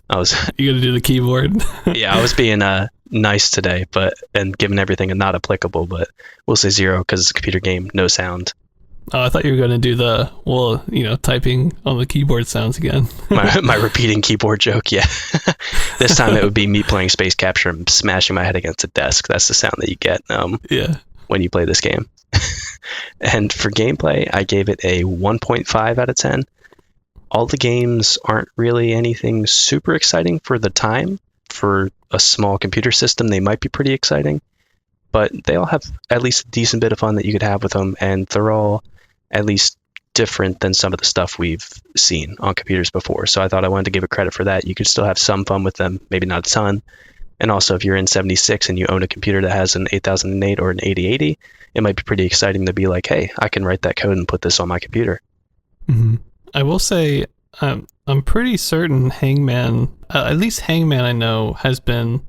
You gotta do the keyboard. Yeah, I was being nice today, and giving everything a not applicable, but we'll say 0 because it's a computer game, no sound. Oh, I thought you were going to do typing on the keyboard sounds again. my repeating keyboard joke, yeah. This time it would be me playing Space Capture and smashing my head against a desk. That's the sound that you get when you play this game. And for gameplay, I gave it a 1.5 out of 10. All the games aren't really anything super exciting for the time. For a small computer system, they might be pretty exciting. But they all have at least a decent bit of fun that you could have with them, and they're all at least different than some of the stuff we've seen on computers before. So I thought I wanted to give it credit for that. You could still have some fun with them, maybe not a ton. And also, if you're in 76 and you own a computer that has an 8008 or an 8080, it might be pretty exciting to be like, hey, I can write that code and put this on my computer. Mm-hmm. I will say, I'm pretty certain Hangman, at least Hangman I know, has been,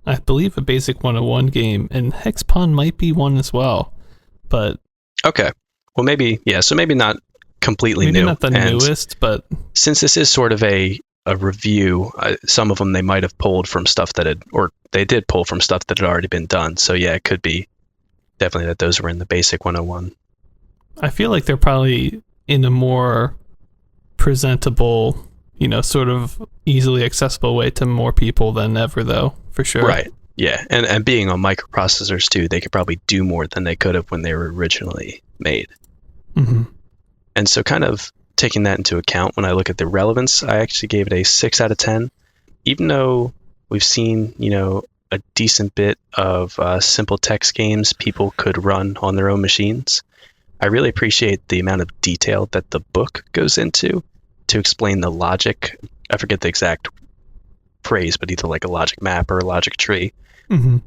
I believe, a basic 101 game, and Hex Pawn might be one as well. But okay. Well, maybe, yeah, so maybe not completely maybe new. Not the newest, but... Since this is sort of a review, some of them they might have pulled from stuff they did pull from stuff that had already been done. So yeah, it could be definitely that those were in the basic 101. I feel like they're probably in a more presentable, sort of easily accessible way to more people than ever, though, for sure. Right. Yeah. And being on microprocessors too, they could probably do more than they could have when they were originally made. Mm-hmm. And so kind of taking that into account, when I look at the relevance, I actually gave it a 6 out of 10. Even though we've seen, a decent bit of simple text games people could run on their own machines, I really appreciate the amount of detail that the book goes into. to explain the logic. I forget the exact phrase, but either like a logic map or a logic tree. Mm-hmm.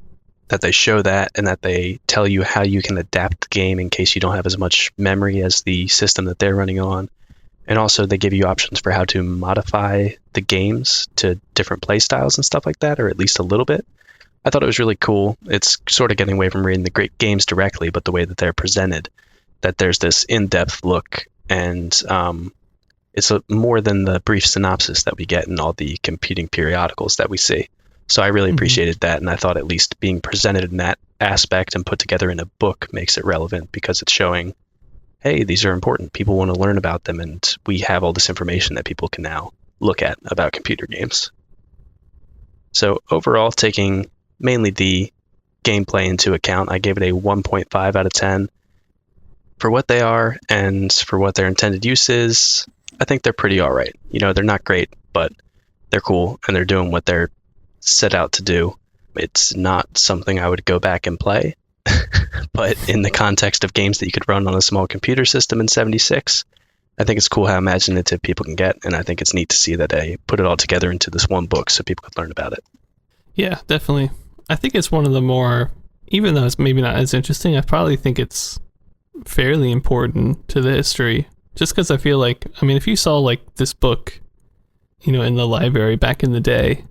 That they show that, and that they tell you how you can adapt the game in case you don't have as much memory as the system that they're running on. And also they give you options for how to modify the games to different play styles and stuff like that, or at least a little bit. I thought it was really cool. It's sort of getting away from reading the great games directly, but the way that they're presented, that there's this in-depth look, and it's more than the brief synopsis that we get in all the competing periodicals that we see. So I really appreciated that, and I thought at least being presented in that aspect and put together in a book makes it relevant, because it's showing, hey, these are important. People want to learn about them, and we have all this information that people can now look at about computer games. So overall, taking mainly the gameplay into account, I gave it a 1.5 out of 10. For what they are and for what their intended use is, I think they're pretty all right. You know, they're not great, but they're cool, and they're doing what they're set out to do. It's not something I would go back and play, but in the context of games that you could run on a small computer system in 76, I think it's cool how imaginative people can get, and I think it's neat to see that they put it all together into this one book so people could learn about it. Yeah, definitely. I think it's one of the more, even though it's maybe not as interesting, I probably think it's fairly important to the history, just because I feel like, I mean, if you saw like this book, you know, in the library back in the day,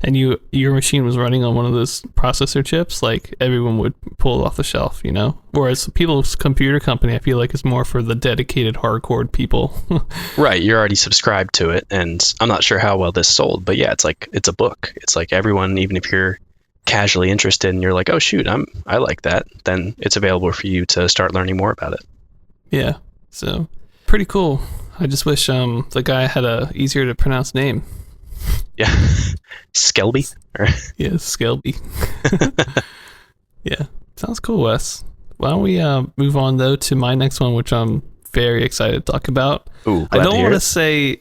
and your machine was running on one of those processor chips, like everyone would pull it off the shelf, you know? Whereas People's Computer Company, I feel like, is more for the dedicated hardcore people. Right, you're already subscribed to it, and I'm not sure how well this sold, but yeah, it's like, it's a book. It's like everyone, even if you're casually interested and you're like, oh shoot, I like that, then it's available for you to start learning more about it. Yeah, so pretty cool. I just wish the guy had a easier to pronounce name. Yeah. SCELBI? Yeah, SCELBI. Yeah, sounds cool, Wes. Why don't we move on, though, to my next one, which I'm very excited to talk about. Ooh, I don't want to say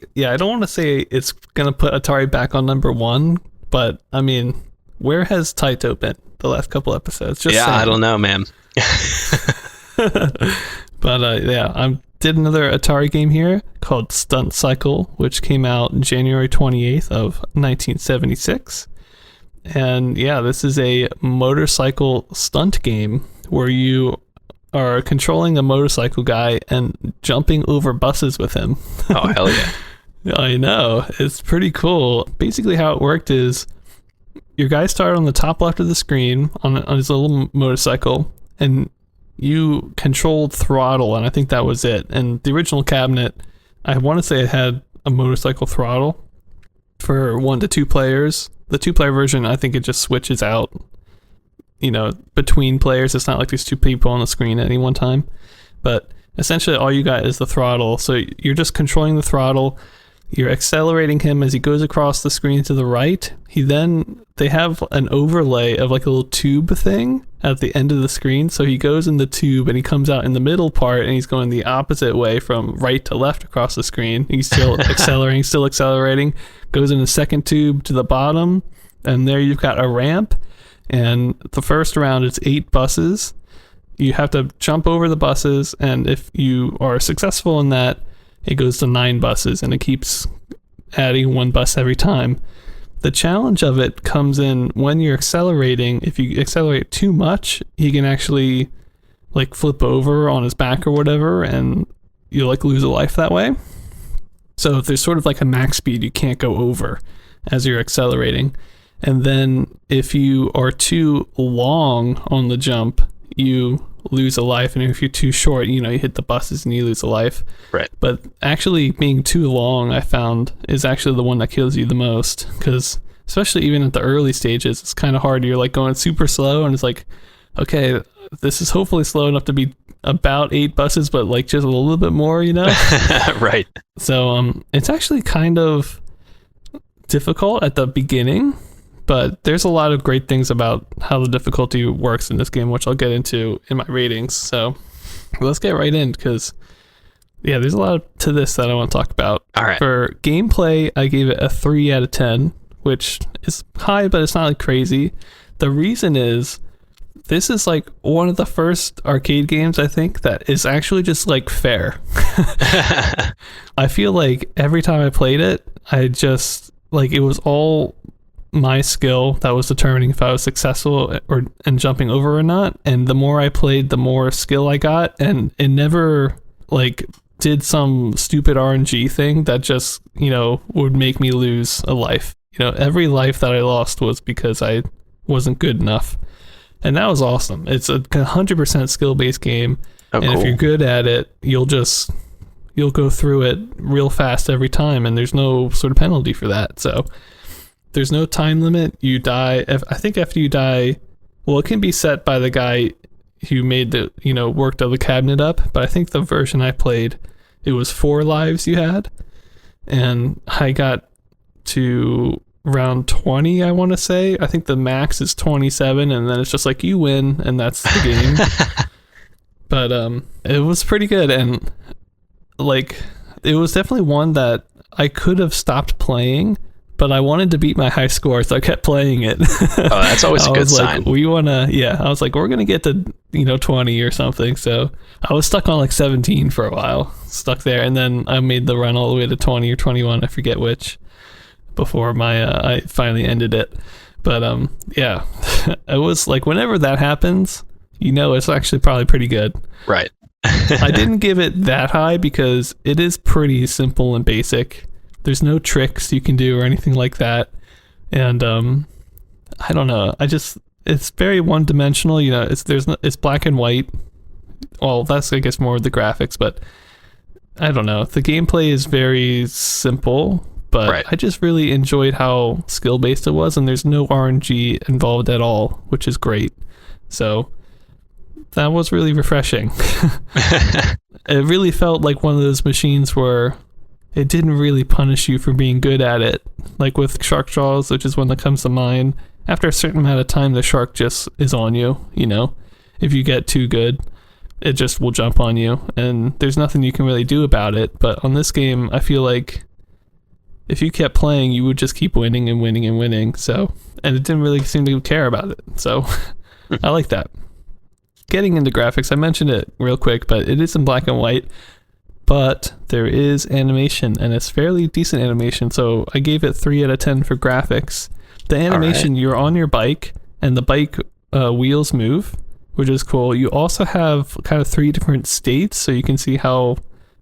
it's going to put Atari back on number one, but, I mean, where has Taito been the last couple episodes? Just saying. I don't know, man. But, yeah, I did another Atari game here called Stunt Cycle, which came out January 28th of 1976. And yeah, this is a motorcycle stunt game where you are controlling a motorcycle guy and jumping over buses with him. Oh, hell yeah. I know. It's pretty cool. Basically how it worked is your guy started on the top left of the screen on his little motorcycle, and you controlled throttle, and I think that was it. And the original cabinet, I want to say it had a motorcycle throttle for 1 to 2 players. The 2-player version, I think it just switches out, you know, between players. It's not like there's 2 people on the screen at any one time. But essentially all you got is the throttle. So you're just controlling the throttle. You're accelerating him as he goes across the screen to the right. They have an overlay of like a little tube thing at the end of the screen. So he goes in the tube and he comes out in the middle part, and he's going the opposite way from right to left across the screen. He's still accelerating, goes in the second tube to the bottom, and there you've got a ramp. And the first round, it's 8 buses. You have to jump over the buses, and if you are successful in that, it goes to 9 buses, and it keeps adding 1 bus every time. The challenge of it comes in when you're accelerating. If you accelerate too much, he can actually like flip over on his back or whatever, and you like lose a life that way. So there's sort of like a max speed you can't go over as you're accelerating. And then if you are too long on the jump, you lose a life, and if you're too short, you know, you hit the buses and you lose a life. Right. But actually being too long, I found, is actually the one that kills you the most, because especially even at the early stages, it's kind of hard. You're like going super slow, and it's like, okay, this is hopefully slow enough to be about 8 buses, but like just a little bit more, you know? Right. So it's actually kind of difficult at the beginning, but there's a lot of great things about how the difficulty works in this game, which I'll get into in my ratings. So let's get right in, because, yeah, there's a lot to this that I want to talk about. All right. For gameplay, I gave it a 3 out of 10, which is high, but it's not like crazy. The reason is this is like one of the first arcade games I think that is actually just like fair. I feel like every time I played it, I just like it was all my skill that was determining if I was successful and jumping over or not. And the more I played, the more skill I got, and it never like did some stupid RNG thing that just, you know, would make me lose a life. You know, every life that I lost was because I wasn't good enough. And that was awesome. It's a 100% skill-based game. Oh, and cool. if you're good at it, you'll go through it real fast every time, and there's no sort of penalty for that. So there's no time limit. You die. I think after you die, well, it can be set by the guy who made the, you know, worked the cabinet up. But I think the version I played, it was 4 lives you had. And I got to round 20, I want to say. I think the max is 27, and then it's just like you win, and that's the game. But it was pretty good, and like it was definitely one that I could have stopped playing, but I wanted to beat my high score, so I kept playing it. Oh, that's always a good sign. I was like, we're gonna get to, you know, 20 or something. So I was stuck on like 17 for a while, stuck there, and then I made the run all the way to 20 or 21, I forget which, before I finally ended it. But yeah, it was like whenever that happens, you know, it's actually probably pretty good. Right. I didn't give it that high because it is pretty simple and basic. There's no tricks you can do or anything like that. And I don't know. It's very one-dimensional. You know, it's black and white. Well, that's, I guess, more of the graphics, but I don't know. The gameplay is very simple, but right. I just really enjoyed how skill-based it was, and there's no RNG involved at all, which is great. So that was really refreshing. It really felt like one of those machines where it didn't really punish you for being good at it. Like with Shark Jaws, which is one that comes to mind, after a certain amount of time, the shark just is on you, you know? If you get too good, it just will jump on you, and there's nothing you can really do about it. But on this game, I feel like if you kept playing, you would just keep winning and winning and winning. So, and it didn't really seem to care about it. So I like that. Getting into graphics, I mentioned it real quick, but it is in black and white, but there is animation, and it's fairly decent animation. So I gave it 3 out of 10 for graphics. The animation, right. You're on your bike, and the bike wheels move, which is cool. You also have kind of 3 different states, so you can see how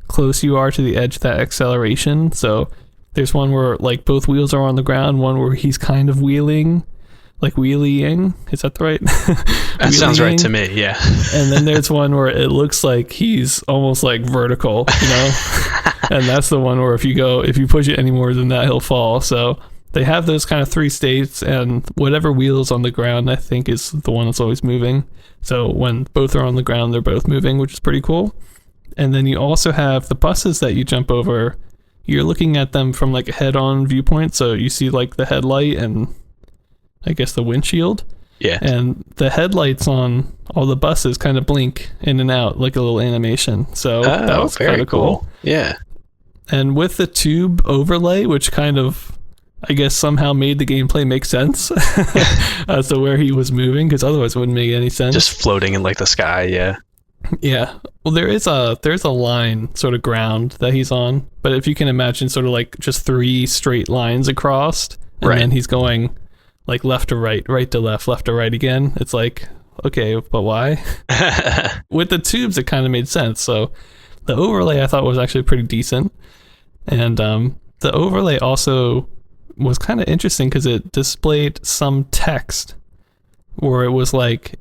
close you are to the edge of that acceleration. So there's one where like both wheels are on the ground, one where he's kind of wheeling, like wheeling. Is that the right? That sounds right to me, yeah. And then there's one where it looks like he's almost like vertical, you know? And that's the one where if you push it any more than that, he'll fall. So they have those kind of 3 states, and whatever wheel is on the ground, I think, is the one that's always moving. So when both are on the ground, they're both moving, which is pretty cool. And then you also have the buses that you jump over. You're looking at them from like a head-on viewpoint, so you see like the headlight and I guess the windshield. Yeah. And the headlights on all the buses kind of blink in and out like a little animation. So that was kind of cool. Yeah. And with the tube overlay, which kind of, I guess, somehow made the gameplay make sense as to where he was moving, because otherwise it wouldn't make any sense. Just floating in like the sky, yeah. Yeah. Well, there's a line sort of ground that he's on, but if you can imagine sort of like just 3 straight lines across, and right. then he's going like left to right, right to left to right again. It's like, okay, but why? With the tubes, it kind of made sense. So the overlay I thought was actually pretty decent. And the overlay also was kind of interesting because it displayed some text where it was like,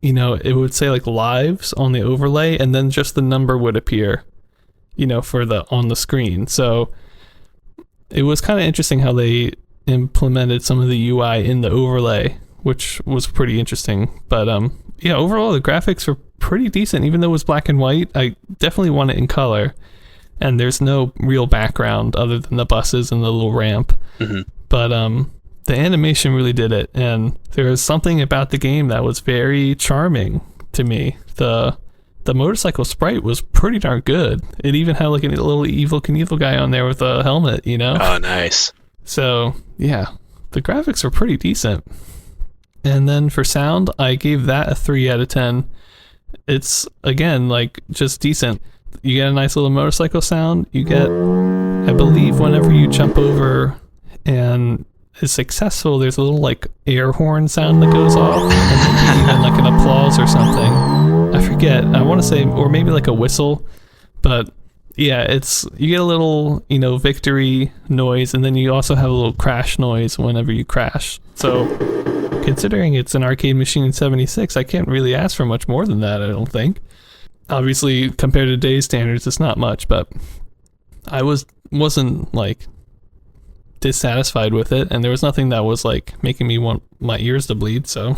you know, it would say like lives on the overlay, and then just the number would appear, you know, on the screen. So it was kind of interesting how they implemented some of the UI in the overlay, which was pretty interesting. But yeah, overall the graphics were pretty decent, even though it was black and white. I definitely want it in color, and there's no real background other than the buses and the little ramp. Mm-hmm. But the animation really did it, and there was something about the game that was very charming to me. The motorcycle sprite was pretty darn good. It even had like a little Evil Knievel guy on there with a helmet, you know? Oh, nice. So, yeah, the graphics were pretty decent. And then for sound, I gave that a 3 out of 10. It's, again, like, just decent. You get a nice little motorcycle sound. You get, I believe, whenever you jump over and is successful, there's a little, like, air horn sound that goes off. And maybe even, like, an applause or something. I forget. I want to say, or maybe, like, a whistle. But, yeah, you get a little, victory noise, and then you also have a little crash noise whenever you crash. So, considering it's an arcade machine in 76, I can't really ask for much more than that, I don't think. Obviously, compared to today's standards, it's not much, but I wasn't, like, dissatisfied with it, and there was nothing that was, like, making me want my ears to bleed, so.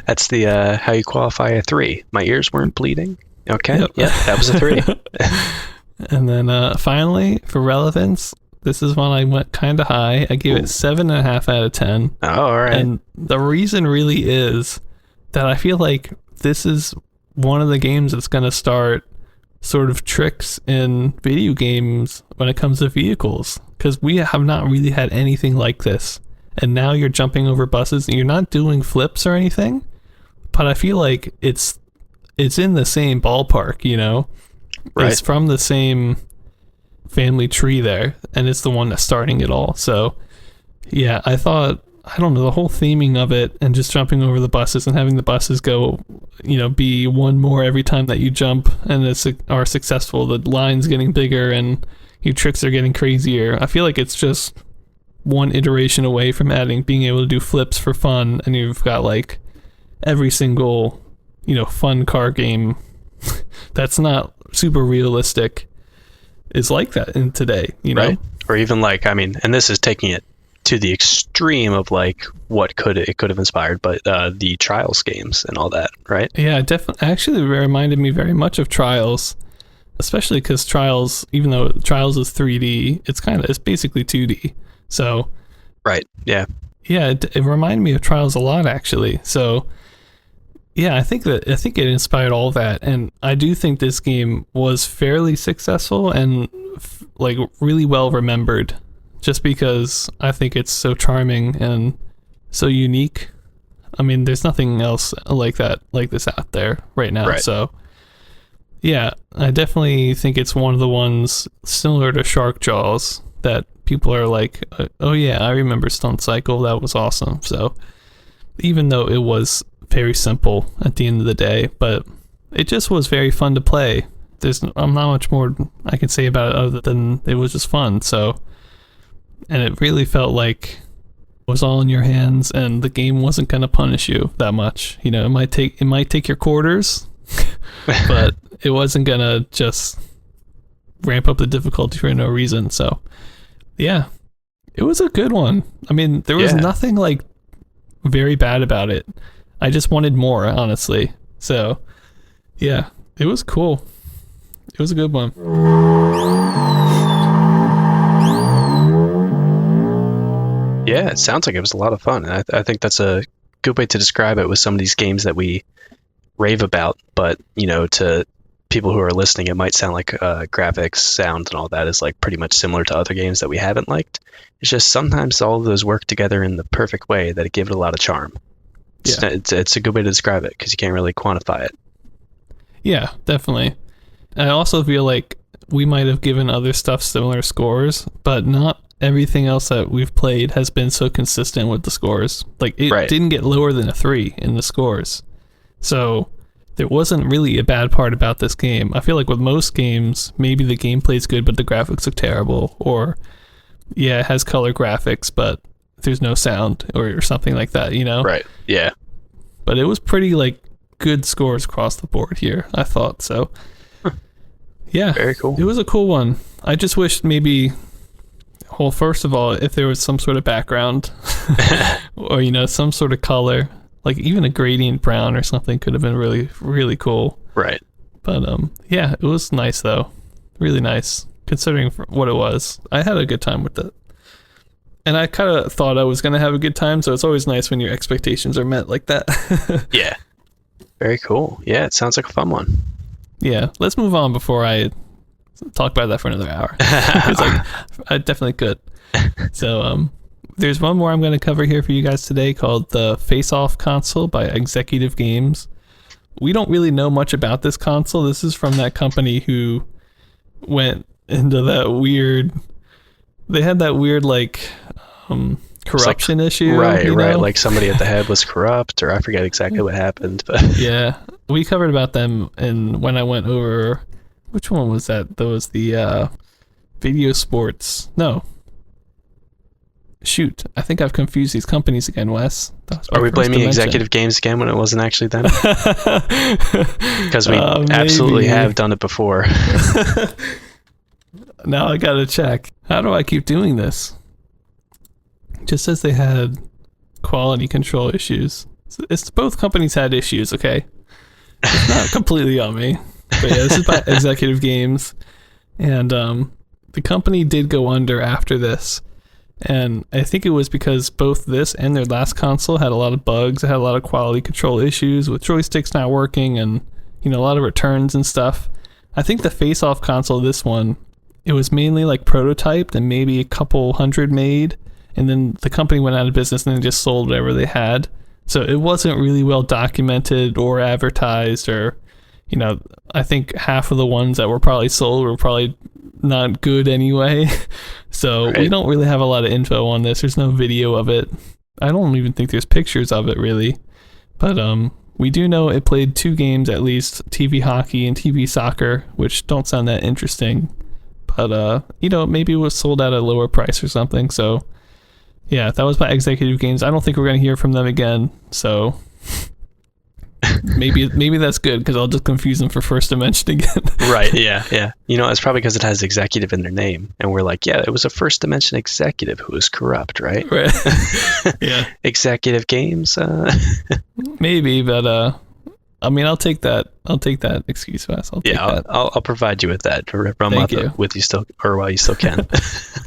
That's the, how you qualify a 3. My ears weren't bleeding. Okay, yep. Yeah, that was a 3. And then finally, for relevance, this is one I went kind of high. I gave it 7.5 out of 10. Oh, all right. And the reason really is that I feel like this is one of the games that's going to start sort of tricks in video games when it comes to vehicles. Because we have not really had anything like this. And now you're jumping over buses and you're not doing flips or anything. But I feel like it's in the same ballpark, Right. It's from the same family tree there, and it's the one that's starting it all. So, yeah, I thought, I don't know, the whole theming of it and just jumping over the buses and having the buses go, be one more every time that you jump and are successful. The line's getting bigger and your tricks are getting crazier. I feel like it's just one iteration away from being able to do flips for fun, and you've got like every single fun car game that's not super realistic is like that in today, right? Or even like, and this is taking it to the extreme of like what it could have inspired, but the Trials games and all that, right? Yeah, definitely. Actually, it reminded me very much of Trials, especially because Trials, even though Trials is 3D, it's basically 2D. So, right, yeah, it reminded me of Trials a lot, actually. So, yeah, I think it inspired all that, and I do think this game was fairly successful and like really well remembered, just because I think it's so charming and so unique. There's nothing else like this out there right now. Right. So, yeah, I definitely think it's one of the ones similar to Shark Jaws that people are like, oh yeah, I remember Stunt Cycle, that was awesome. So, even though it was very simple at the end of the day, but it just was very fun to play. There's not much more I can say about it other than it was just fun. So, and it really felt like it was all in your hands, and the game wasn't going to punish you that much. It might take your quarters, but it wasn't going to just ramp up the difficulty for no reason. So, yeah, it was a good one. There was nothing like very bad about it. I just wanted more, honestly. So, yeah, it was cool. It was a good one. Yeah, it sounds like it was a lot of fun. And I think that's a good way to describe it with some of these games that we rave about. But, to people who are listening, it might sound like graphics, sound, and all that is like pretty much similar to other games that we haven't liked. It's just sometimes all of those work together in the perfect way that it give it a lot of charm. Yeah. It's a good way to describe it because you can't really quantify it. Yeah, definitely. I also feel like we might have given other stuff similar scores, but not everything else that we've played has been so consistent with the scores. Like, it didn't get lower than a 3 in the scores. So there wasn't really a bad part about this game. I feel like with most games, maybe the gameplay's good, but the graphics are terrible. Or, yeah, it has color graphics, but there's no sound or something like that, Right, yeah. But it was pretty, like, good scores across the board here, I thought. So, yeah. Very cool. It was a cool one. I just wished maybe, well, first of all, if there was some sort of background or, some sort of color, like even a gradient brown or something could have been really, really cool. Right. But, yeah, it was nice, though. Really nice, considering what it was. I had a good time with it. And I kind of thought I was going to have a good time, so it's always nice when your expectations are met like that. Yeah. Very cool. Yeah, it sounds like a fun one. Yeah, let's move on before I talk about that for another hour. It's like, I definitely could. So, There's one more I'm going to cover here for you guys today called the Face Off console by Executive Games. We don't really know much about this console. This is from that company who went into that weird... They had that weird, like, corruption issue. Right. Like somebody at the head was corrupt, or I forget exactly what happened. But yeah, we covered about them when I went over... Which one was that? That was the Video Sports... No. Shoot, I think I've confused these companies again, Wes. Are we blaming Executive Games again when it wasn't actually them? Because we absolutely have done it before. Now I gotta check. How do I keep doing this? It just says they had quality control issues. It's both companies had issues, okay? It's not completely on me. But yeah, this is by Executive Games. And the company did go under after this. And I think it was because both this and their last console had a lot of bugs. It had a lot of quality control issues with joysticks not working and, a lot of returns and stuff. I think the face-off console, this one, it was mainly like prototyped and maybe a couple hundred made. And then the company went out of business and then just sold whatever they had. So it wasn't really well documented or advertised or, I think half of the ones that were probably sold were probably not good anyway. So we don't really have a lot of info on this. There's no video of it. I don't even think there's pictures of it really. But we do know it played 2 games at least, TV hockey and TV soccer, which don't sound that interesting. But maybe it was sold at a lower price or something. So yeah, that was by Executive Games. I don't think we're going to hear from them again. So maybe that's good because I'll just confuse them for First Dimension again. Right, yeah. It's probably because it has executive in their name. And we're like, yeah, it was a First Dimension executive who was corrupt, right? Yeah. Executive Games. Maybe, but I'll take that. I'll take that excuse, Wes. I'll provide you with that to run with you still, or while you still can.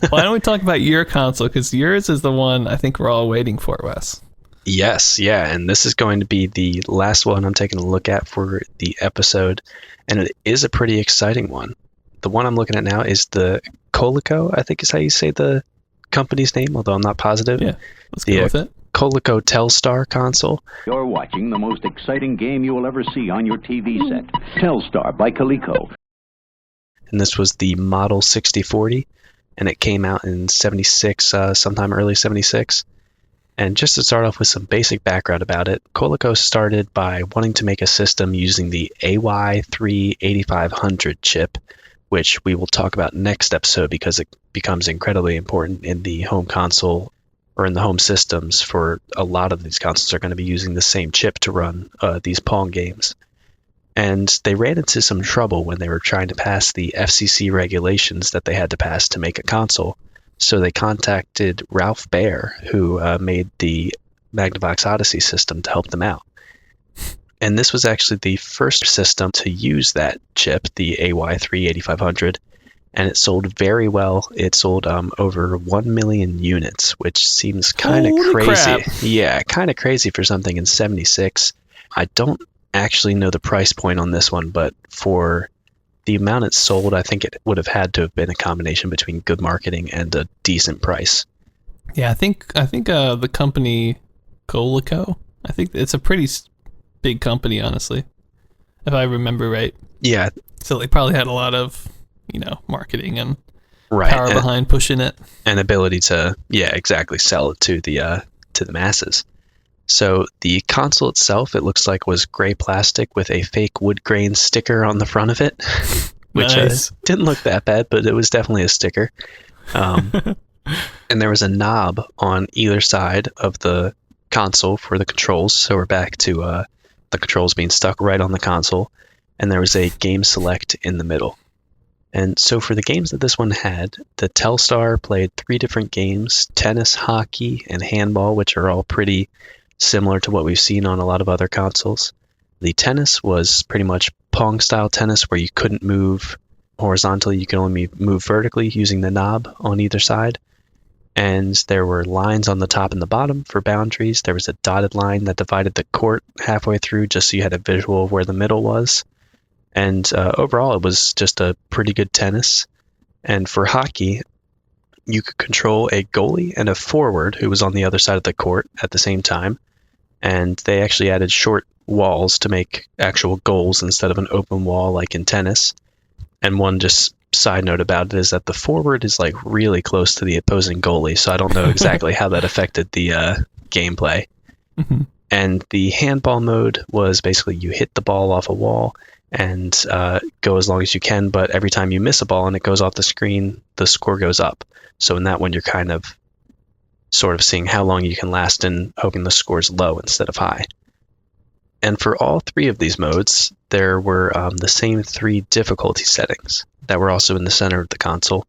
Why don't we talk about your console? Because yours is the one I think we're all waiting for, Wes. Yes, yeah, and this is going to be the last one I'm taking a look at for the episode, and it is a pretty exciting one. The one I'm looking at now is the Coleco, I think is how you say the company's name, although I'm not positive. Yeah, let's go with it. Coleco Telstar console. You're watching the most exciting game you will ever see on your TV set. Telstar by Coleco. And this was the Model 6040, and it came out in 76, sometime early 76. And just to start off with some basic background about it, Coleco started by wanting to make a system using the AY3-8500 chip, which we will talk about next episode because it becomes incredibly important in the home console or in the home systems. For a lot of these consoles are going to be using the same chip to run these Pong games. And they ran into some trouble when they were trying to pass the FCC regulations that they had to pass to make a console. So they contacted Ralph Baer, who made the Magnavox Odyssey system, to help them out. And this was actually the first system to use that chip, the AY3-8500, and it sold very well. It sold over 1 million units, which seems kind of crazy. Crap. Yeah, kind of crazy for something in 76. I don't actually know the price point on this one, but for the amount it sold, I think it would have had to have been a combination between good marketing and a decent price. Yeah, I think the company Coleco, I think it's a pretty big company, honestly, if I remember right. Yeah. So they probably had a lot of, marketing and power behind pushing it, and ability to, sell it to the masses. So the console itself, it looks like, was gray plastic with a fake wood grain sticker on the front of it, which didn't look that bad, but it was definitely a sticker. And there was a knob on either side of the console for the controls. So we're back to the controls being stuck right on the console. And there was a game select in the middle. And so for the games that this one had, the Telstar played 3 different games: tennis, hockey, and handball, which are all pretty similar to what we've seen on a lot of other consoles. The tennis was pretty much Pong-style tennis, where you couldn't move horizontally, you could only move vertically using the knob on either side. And there were lines on the top and the bottom for boundaries. There was a dotted line that divided the court halfway through, just so you had a visual of where the middle was. And overall, it was just a pretty good tennis. And for hockey, you could control a goalie and a forward who was on the other side of the court at the same time. And they actually added short walls to make actual goals instead of an open wall like in tennis. And one just side note about it is that the forward is like really close to the opposing goalie, so I don't know exactly how that affected the gameplay. Mm-hmm. And the handball mode was basically you hit the ball off a wall and go as long as you can, but every time you miss a ball and it goes off the screen, the score goes up. So in that one, you're kind of sort of seeing how long you can last and hoping the score's low instead of high. And for all three of these modes, there were the same 3 difficulty settings that were also in the center of the console.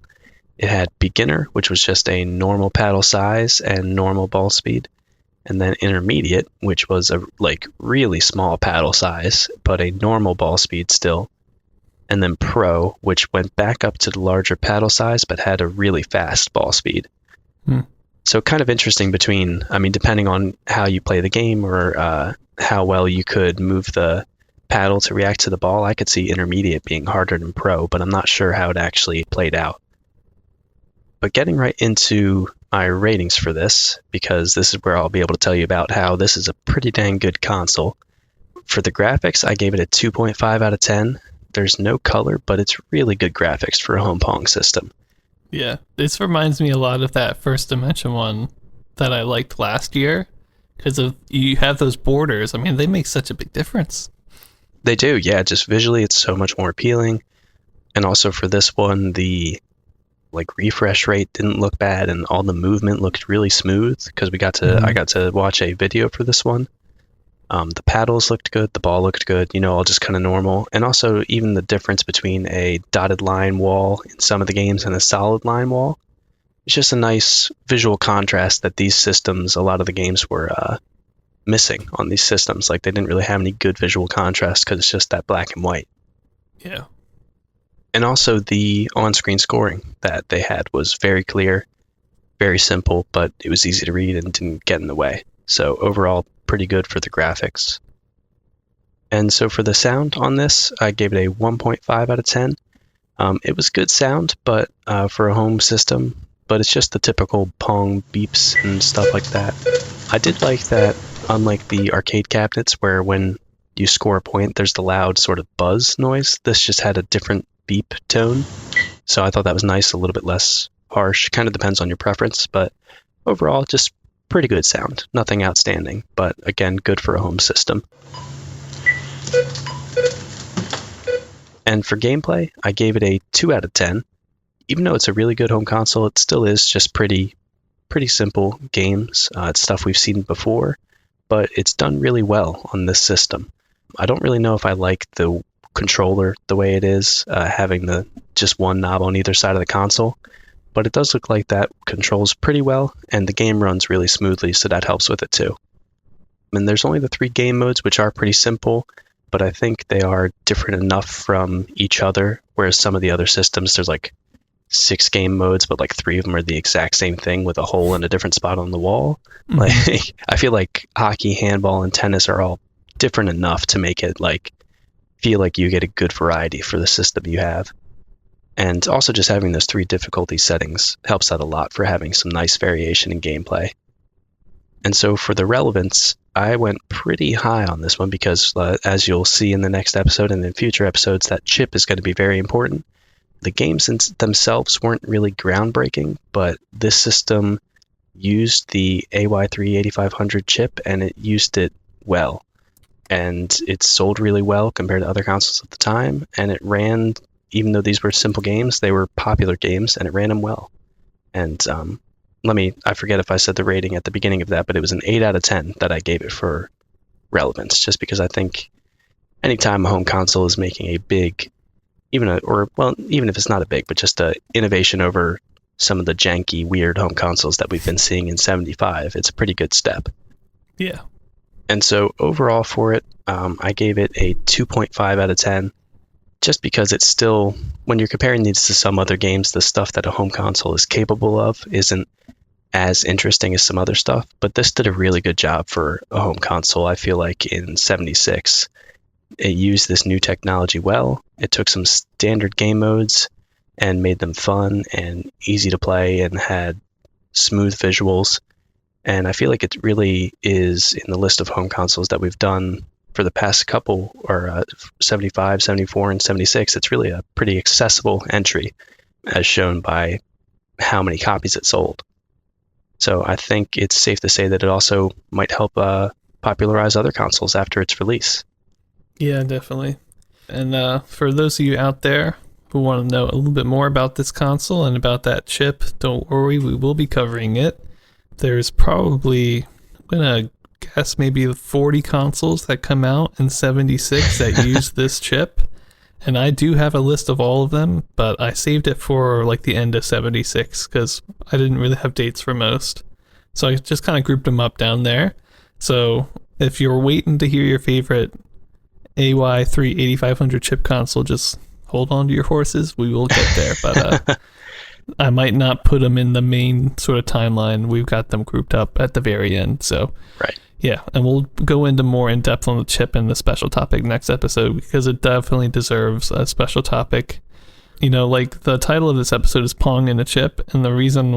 It had beginner, which was just a normal paddle size and normal ball speed. And then intermediate, which was a like really small paddle size, but a normal ball speed still. And then pro, which went back up to the larger paddle size, but had a really fast ball speed. So kind of interesting depending on how you play the game or how well you could move the paddle to react to the ball, I could see intermediate being harder than pro, but I'm not sure how it actually played out. But getting right into my ratings for this, because this is where I'll be able to tell you about how this is a pretty dang good console. For the graphics, I gave it a 2.5 out of 10. There's no color, but it's really good graphics for a home Pong system. Yeah, this reminds me a lot of that First Dimension one that I liked last year, because you have those borders. I mean, they make such a big difference. They do, yeah. Just visually, it's so much more appealing. And also for this one, the refresh rate didn't look bad, and all the movement looked really smooth because I got to watch a video for this one. The paddles looked good, the ball looked good, all just kind of normal. And also even the difference between a dotted line wall in some of the games and a solid line wall. It's just a nice visual contrast that these systems, a lot of the games were missing on these systems. Like they didn't really have any good visual contrast because it's just that black and white. Yeah. And also the on-screen scoring that they had was very clear, very simple, but it was easy to read and didn't get in the way. So overall, pretty good for the graphics. And so for the sound on this, I gave it a 1.5 out of 10. It was good sound, but for a home system, but it's just the typical Pong beeps and stuff like that. I did like that, unlike the arcade cabinets where when you score a point, there's the loud sort of buzz noise. This just had a different beep tone. So I thought that was nice, a little bit less harsh. Kind of depends on your preference, but overall, just pretty good sound. Nothing outstanding, but again, good for a home system. And for gameplay, I gave it a 2 out of 10. Even though it's a really good home console, it still is just pretty simple games. It's stuff we've seen before, but it's done really well on this system. I don't really know if I like the controller the way it is, having the just one knob on either side of the console, but it does look like that controls pretty well, and the game runs really smoothly, so that helps with it too. And there's only the 3 game modes, which are pretty simple, but I think they are different enough from each other, whereas some of the other systems, there's 6 game modes, but 3 of them are the exact same thing with a hole in a different spot on the wall. Mm-hmm. I feel like hockey, handball, and tennis are all different enough to make it feel like you get a good variety for the system you have. And also just having those 3 difficulty settings helps out a lot for having some nice variation in gameplay. And so for the relevance, I went pretty high on this one because as you'll see in the next episode and in future episodes, that chip is going to be very important. The games themselves weren't really groundbreaking, but this system used the AY3-8500 chip, and it used it well. And it sold really well compared to other consoles at the time, and it ran, even though these were simple games, they were popular games, and it ran them well. And I forget if I said the rating at the beginning of that, but it was an 8 out of 10 that I gave it for relevance, just because I think anytime a home console is making a big, even if it's not a big, but just a innovation over some of the janky, weird home consoles that we've been seeing in 75, it's a pretty good step. Yeah. And so overall for it, I gave it a 2.5 out of 10, just because it's still, when you're comparing these to some other games, the stuff that a home console is capable of isn't as interesting as some other stuff, but this did a really good job for a home console. I feel like in 76, it used this new technology well. It took some standard game modes and made them fun and easy to play and had smooth visuals. And I feel like it really is in the list of home consoles that we've done for the past couple, or 75, 74, and 76. It's really a pretty accessible entry, as shown by how many copies it sold. So I think it's safe to say that it also might help popularize other consoles after its release. Yeah, definitely. And for those of you out there who want to know a little bit more about this console and about that chip, don't worry, we will be covering it. There's probably, I'm going to guess, maybe 40 consoles that come out in 76 that use this chip. And I do have a list of all of them, but I saved it for like the end of 76 because I didn't really have dates for most. So I just kind of grouped them up down there. So if you're waiting to hear your favorite AY3 8500 chip console, just hold on to your horses. We will get there, but I might not put them in the main sort of timeline. We've got them grouped up at the very end. So right. Yeah, and we'll go into more in depth on the chip and the special topic next episode because it definitely deserves a special topic. You know, like the title of this episode is Pong and a Chip, and the reason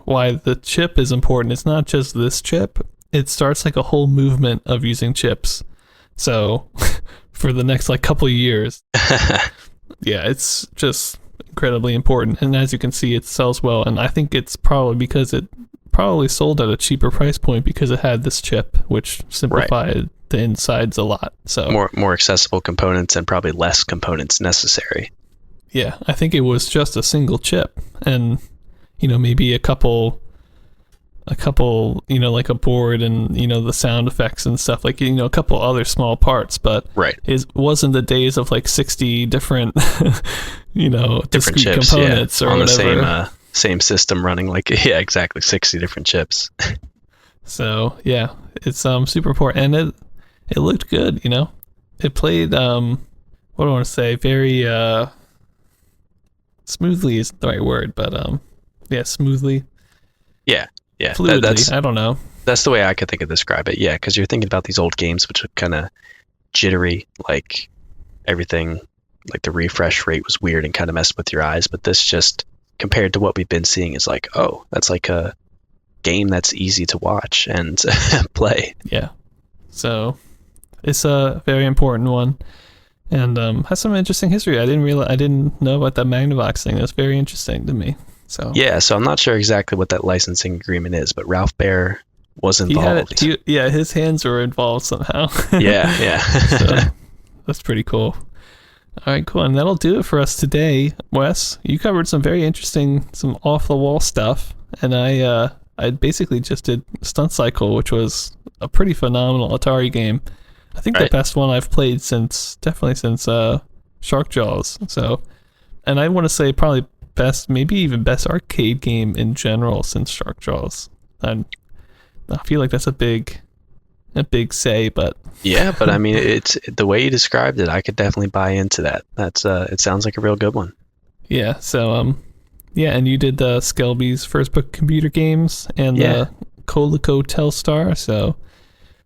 why the chip is important, it's not just this chip. It starts like a whole movement of using chips. So for the next like couple of years, yeah, it's just incredibly important. And as you can see, it sells well, and I think it's probably because it probably sold at a cheaper price point because it had this chip, which simplified the insides a lot. So more accessible components and probably less components necessary. Yeah, I think it was just a single chip, and you know, maybe a couple, you know, like a board and, you know, the sound effects and stuff, like, you know, a couple other small parts, but it wasn't the days of like 60 different you know, different discrete chips, components or on whatever. The same system running, like, yeah, exactly, 60 different chips. So yeah, it's super important, and it looked good, you know. It played what do I want to say, very smoothly isn't the right word, but yeah, smoothly. Yeah. Fluidly, I don't know. That's the way I could think of describe it. Yeah, because you're thinking about these old games which are kind of jittery, like everything, like the refresh rate was weird and kind of messed with your eyes, but this just, compared to what we've been seeing, is like, oh, that's like a game that's easy to watch and play. Yeah. So it's a very important one, and has some interesting history. I didn't know about that Magnavox thing. It was very interesting to me. So yeah, so I'm not sure exactly what that licensing agreement is, but Ralph Baer was involved. Yeah, his hands were involved somehow. yeah. So that's pretty cool. All right, cool. And that'll do it for us today. Wes, you covered some very interesting, some off-the-wall stuff. And I basically just did Stunt Cycle, which was a pretty phenomenal Atari game. I think the best one I've played definitely since Shark Jaws. So, and I want to say probably best, maybe even best arcade game in general since Shark Jaws. And I feel like that's a big say, but yeah, but I mean, it's the way you described it, I could definitely buy into that. That's it sounds like a real good one. Yeah. So yeah, and you did the SCELBI's first book computer games and the Coleco Telstar. So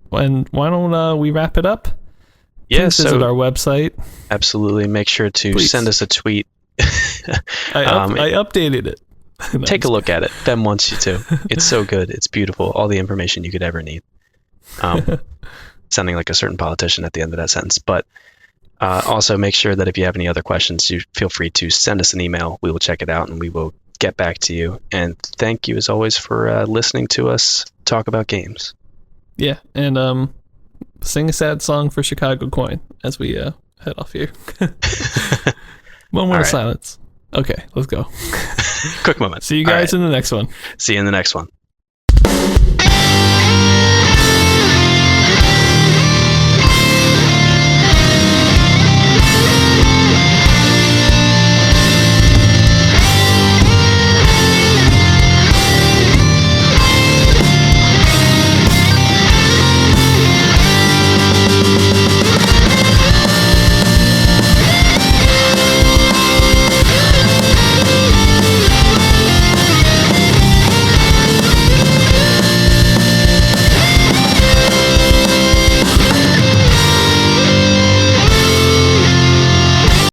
why don't we wrap it up? Please visit our website. Absolutely, make sure to send us a tweet. I updated it. No, take a look at it. Ben wants you to. It's so good. It's beautiful. All the information you could ever need. Sounding like a certain politician at the end of that sentence. But also make sure that if you have any other questions, you feel free to send us an email. We will check it out and we will get back to you. And thank you as always for listening to us talk about games. Yeah, and sing a sad song for Chicago Coin as we head off here. Moment of silence. Okay, let's go. Quick moment. See you guys in the next one. See you in the next one.